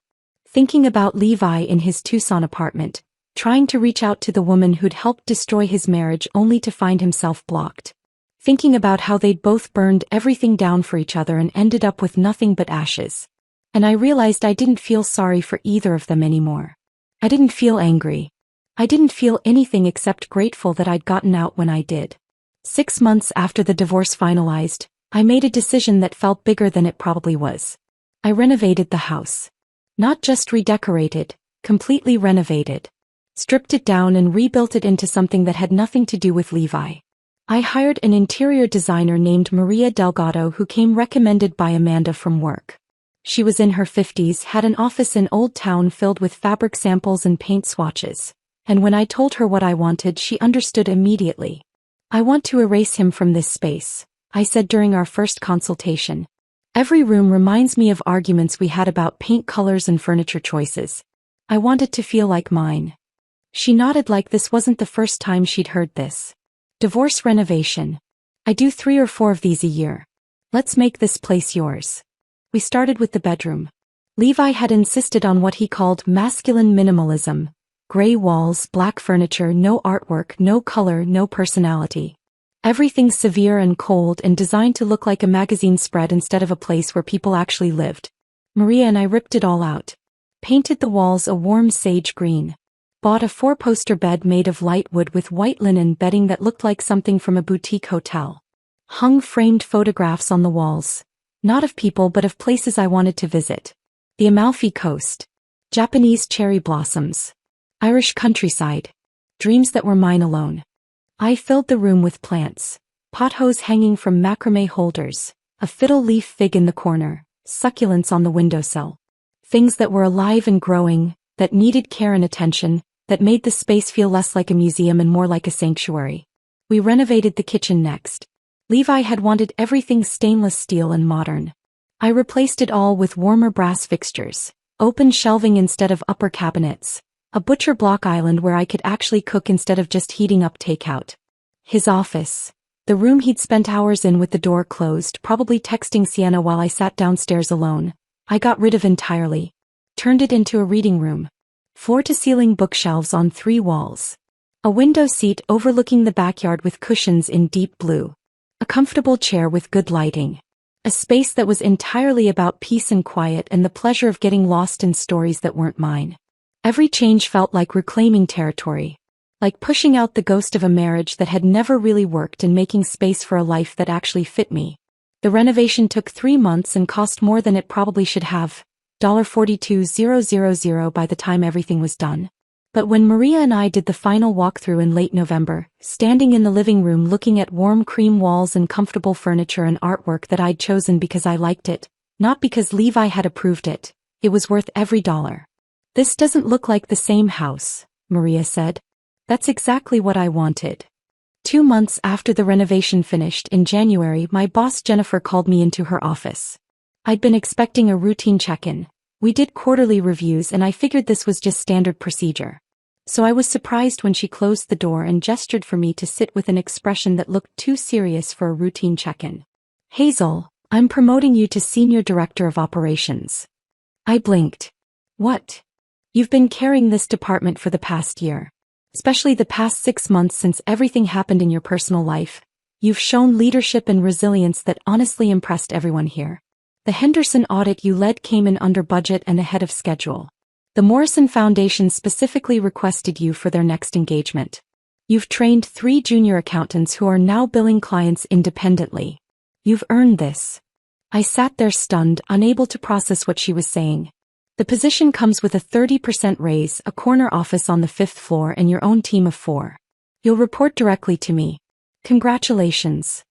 Speaker 2: Thinking about Levi in his Tucson apartment, trying to reach out to the woman who'd helped destroy his marriage only to find himself blocked. Thinking about how they'd both burned everything down for each other and ended up with nothing but ashes. And I realized I didn't feel sorry for either of them anymore. I didn't feel angry. I didn't feel anything except grateful that I'd gotten out when I did. 6 months after the divorce finalized, I made a decision that felt bigger than it probably was. I renovated the house. Not just redecorated, completely renovated. Stripped it down and rebuilt it into something that had nothing to do with Levi. I hired an interior designer named Maria Delgado who came recommended by Amanda from work. She was in her 50s, had an office in Old Town filled with fabric samples and paint swatches. And when I told her what I wanted, she understood immediately. I want to erase him from this space, I said during our first consultation. Every room reminds me of arguments we had about paint colors and furniture choices. I want it to feel like mine. She nodded like this wasn't the first time she'd heard this. Divorce renovation. I do 3 or 4 of these a year. Let's make this place yours. We started with the bedroom. Levi had insisted on what he called masculine minimalism. Gray walls, black furniture, no artwork, no color, no personality. Everything severe and cold and designed to look like a magazine spread instead of a place where people actually lived. Maria and I ripped it all out. Painted the walls a warm sage green. Bought a 4-poster bed made of light wood with white linen bedding that looked like something from a boutique hotel. Hung framed photographs on the walls. Not of people but of places I wanted to visit. The Amalfi Coast. Japanese cherry blossoms. Irish countryside. Dreams that were mine alone. I filled the room with plants. Pothos hanging from macrame holders. A fiddle leaf fig in the corner. Succulents on the windowsill. Things that were alive and growing, that needed care and attention, that made the space feel less like a museum and more like a sanctuary. We renovated the kitchen next. Levi had wanted everything stainless steel and modern. I replaced it all with warmer brass fixtures. Open shelving instead of upper cabinets. A butcher block island where I could actually cook instead of just heating up takeout. His office. The room he'd spent hours in with the door closed, probably texting Sienna while I sat downstairs alone. I got rid of entirely. Turned it into a reading room. Floor-to-ceiling bookshelves on 3 walls. A window seat overlooking the backyard with cushions in deep blue. A comfortable chair with good lighting. A space that was entirely about peace and quiet and the pleasure of getting lost in stories that weren't mine. Every change felt like reclaiming territory. Like pushing out the ghost of a marriage that had never really worked and making space for a life that actually fit me. The renovation took 3 months and cost more than it probably should have. $42,000 by the time everything was done. But when Maria and I did the final walkthrough in late November, standing in the living room looking at warm cream walls and comfortable furniture and artwork that I'd chosen because I liked it, not because Levi had approved it, it was worth every dollar. This doesn't look like the same house, Maria said. That's exactly what I wanted. 2 months after the renovation finished in January, my boss Jennifer called me into her office. I'd been expecting a routine check-in. We did quarterly reviews and I figured this was just standard procedure. So I was surprised when she closed the door and gestured for me to sit with an expression that looked too serious for a routine check-in. Hazel, I'm promoting you to Senior Director of Operations. I blinked. What? You've been carrying this department for the past year. Especially the past 6 months since everything happened in your personal life. You've shown leadership and resilience that honestly impressed everyone here. The Henderson audit you led came in under budget and ahead of schedule. The Morrison Foundation specifically requested you for their next engagement. You've trained 3 junior accountants who are now billing clients independently. You've earned this. I sat there stunned, unable to process what she was saying. The position comes with a 30% raise, a corner office on the 5th floor and your own team of 4. You'll report directly to me. Congratulations.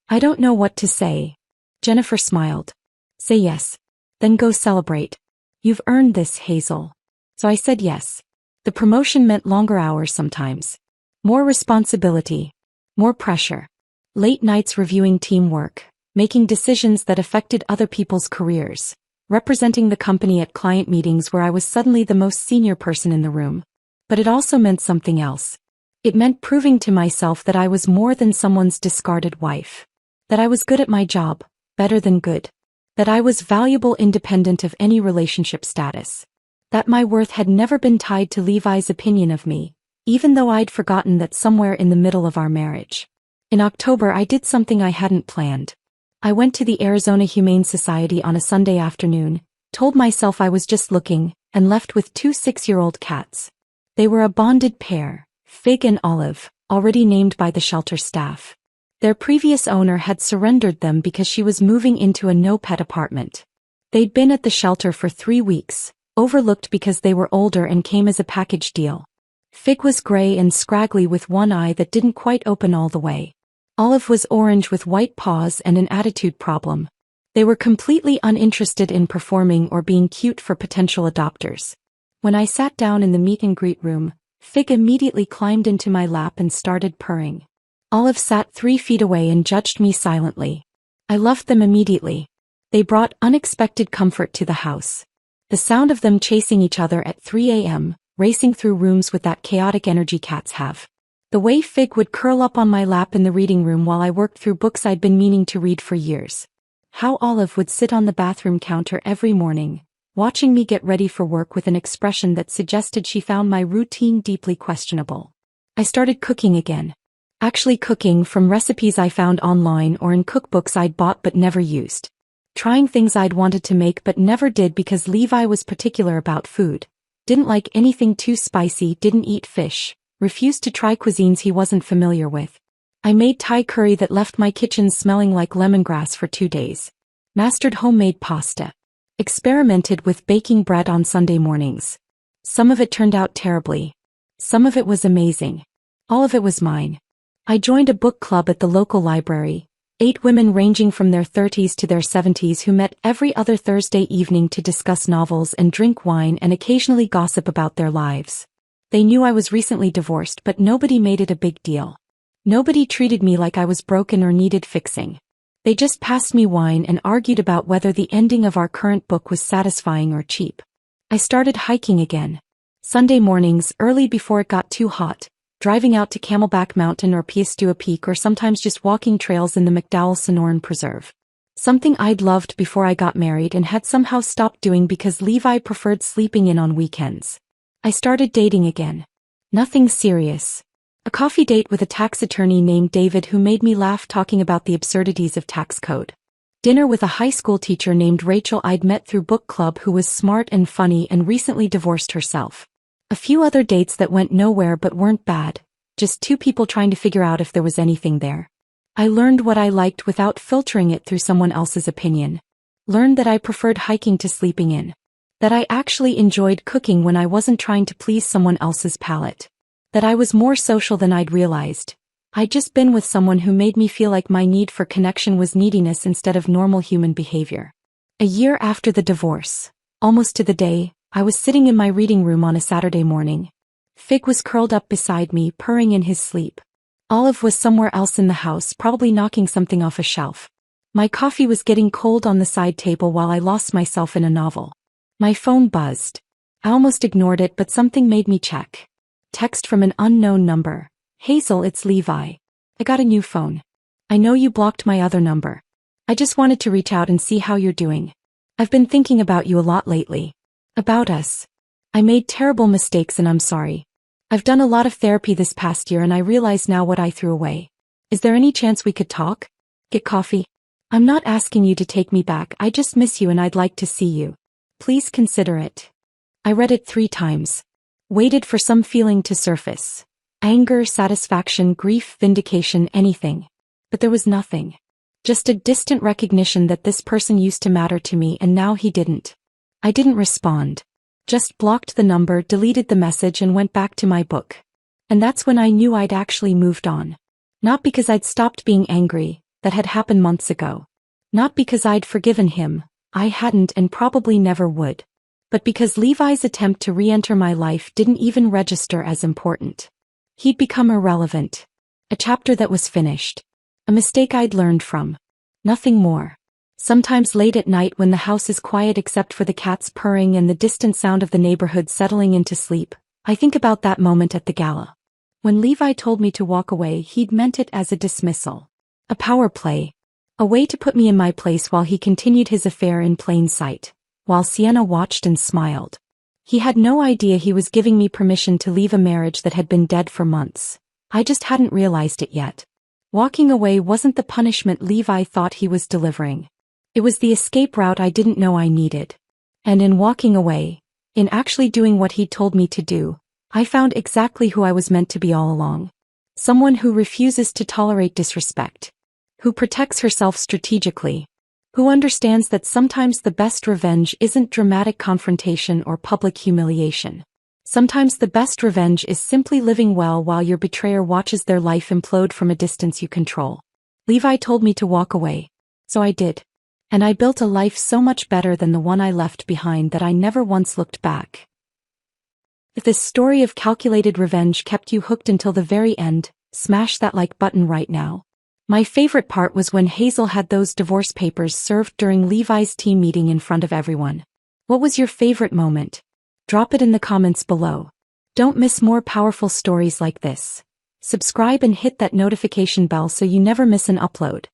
Speaker 2: I don't know what to say. Jennifer smiled. Say yes. Then go celebrate. You've earned this, Hazel. So I said yes. The promotion meant longer hours sometimes. More responsibility. More pressure. Late nights reviewing teamwork, making decisions that affected other people's careers. Representing the company at client meetings where I was suddenly the most senior person in the room. But it also meant something else. It meant proving to myself that I was more than someone's discarded wife. That I was good at my job, better than good. That I was valuable independent of any relationship status. That my worth had never been tied to Levi's opinion of me, even though I'd forgotten that somewhere in the middle of our marriage. In October I did something I hadn't planned. I went to the Arizona Humane Society on a Sunday afternoon, told myself I was just looking, and left with 2 6-year-old cats. They were a bonded pair, Fig and Olive, already named by the shelter staff. Their previous owner had surrendered them because she was moving into a no-pet apartment. They'd been at the shelter for 3 weeks, overlooked because they were older and came as a package deal. Fig was gray and scraggly with one eye that didn't quite open all the way. Olive was orange with white paws and an attitude problem. They were completely uninterested in performing or being cute for potential adopters. When I sat down in the meet and greet room, Fig immediately climbed into my lap and started purring. Olive sat 3 feet away and judged me silently. I loved them immediately. They brought unexpected comfort to the house. The sound of them chasing each other at 3 a.m., racing through rooms with that chaotic energy cats have. The way Fig would curl up on my lap in the reading room while I worked through books I'd been meaning to read for years. How Olive would sit on the bathroom counter every morning, watching me get ready for work with an expression that suggested she found my routine deeply questionable. I started cooking again. Actually cooking from recipes I found online or in cookbooks I'd bought but never used. Trying things I'd wanted to make but never did because Levi was particular about food. Didn't like anything too spicy, didn't eat fish, refused to try cuisines he wasn't familiar with. I made Thai curry that left my kitchen smelling like lemongrass for 2 days. Mastered homemade pasta. Experimented with baking bread on Sunday mornings. Some of it turned out terribly. Some of it was amazing. All of it was mine. I joined a book club at the local library, 8 women ranging from their 30s to their 70s who met every other Thursday evening to discuss novels and drink wine and occasionally gossip about their lives. They knew I was recently divorced but nobody made it a big deal. Nobody treated me like I was broken or needed fixing. They just passed me wine and argued about whether the ending of our current book was satisfying or cheap. I started hiking again. Sunday mornings early before it got too hot, driving out to Camelback Mountain or Piestewa Peak or sometimes just walking trails in the McDowell Sonoran Preserve. Something I'd loved before I got married and had somehow stopped doing because Levi preferred sleeping in on weekends. I started dating again. Nothing serious. A coffee date with a tax attorney named David who made me laugh talking about the absurdities of tax code. Dinner with a high school teacher named Rachel I'd met through book club who was smart and funny and recently divorced herself. A few other dates that went nowhere but weren't bad, just 2 people trying to figure out if there was anything there. I learned what I liked without filtering it through someone else's opinion. Learned that I preferred hiking to sleeping in. That I actually enjoyed cooking when I wasn't trying to please someone else's palate. That I was more social than I'd realized. I'd just been with someone who made me feel like my need for connection was neediness instead of normal human behavior. A year after the divorce, almost to the day, I was sitting in my reading room on a Saturday morning. Fig was curled up beside me, purring in his sleep. Olive was somewhere else in the house, probably knocking something off a shelf. My coffee was getting cold on the side table while I lost myself in a novel. My phone buzzed. I almost ignored it but something made me check. Text from an unknown number. Hazel, it's Levi. I got a new phone. I know you blocked my other number. I just wanted to reach out and see how you're doing. I've been thinking about you a lot lately. About us. I made terrible mistakes and I'm sorry. I've done a lot of therapy this past year and I realize now what I threw away. Is there any chance we could talk? Get coffee? I'm not asking you to take me back, I just miss you and I'd like to see you. Please consider it. I read it 3 times. Waited for some feeling to surface. Anger, satisfaction, grief, vindication, anything. But there was nothing. Just a distant recognition that this person used to matter to me and now he didn't. I didn't respond. Just blocked the number, deleted the message and went back to my book. And that's when I knew I'd actually moved on. Not because I'd stopped being angry, that had happened months ago. Not because I'd forgiven him, I hadn't and probably never would. But because Levi's attempt to re-enter my life didn't even register as important. He'd become irrelevant. A chapter that was finished. A mistake I'd learned from. Nothing more. Sometimes late at night when the house is quiet except for the cats purring and the distant sound of the neighborhood settling into sleep, I think about that moment at the gala. When Levi told me to walk away, he'd meant it as a dismissal. A power play. A way to put me in my place while he continued his affair in plain sight, while Sienna watched and smiled. He had no idea he was giving me permission to leave a marriage that had been dead for months. I just hadn't realized it yet. Walking away wasn't the punishment Levi thought he was delivering. It was the escape route I didn't know I needed. And in walking away, in actually doing what he'd told me to do, I found exactly who I was meant to be all along. Someone who refuses to tolerate disrespect. Who protects herself strategically. Who understands that sometimes the best revenge isn't dramatic confrontation or public humiliation. Sometimes the best revenge is simply living well while your betrayer watches their life implode from a distance you control. Levi told me to walk away. So I did. And I built a life so much better than the one I left behind that I never once looked back. If this story of calculated revenge kept you hooked until the very end, smash that like button right now. My favorite part was when Hazel had those divorce papers served during Levi's team meeting in front of everyone. What was your favorite moment? Drop it in the comments below. Don't miss more powerful stories like this. Subscribe and hit that notification bell so you never miss an upload.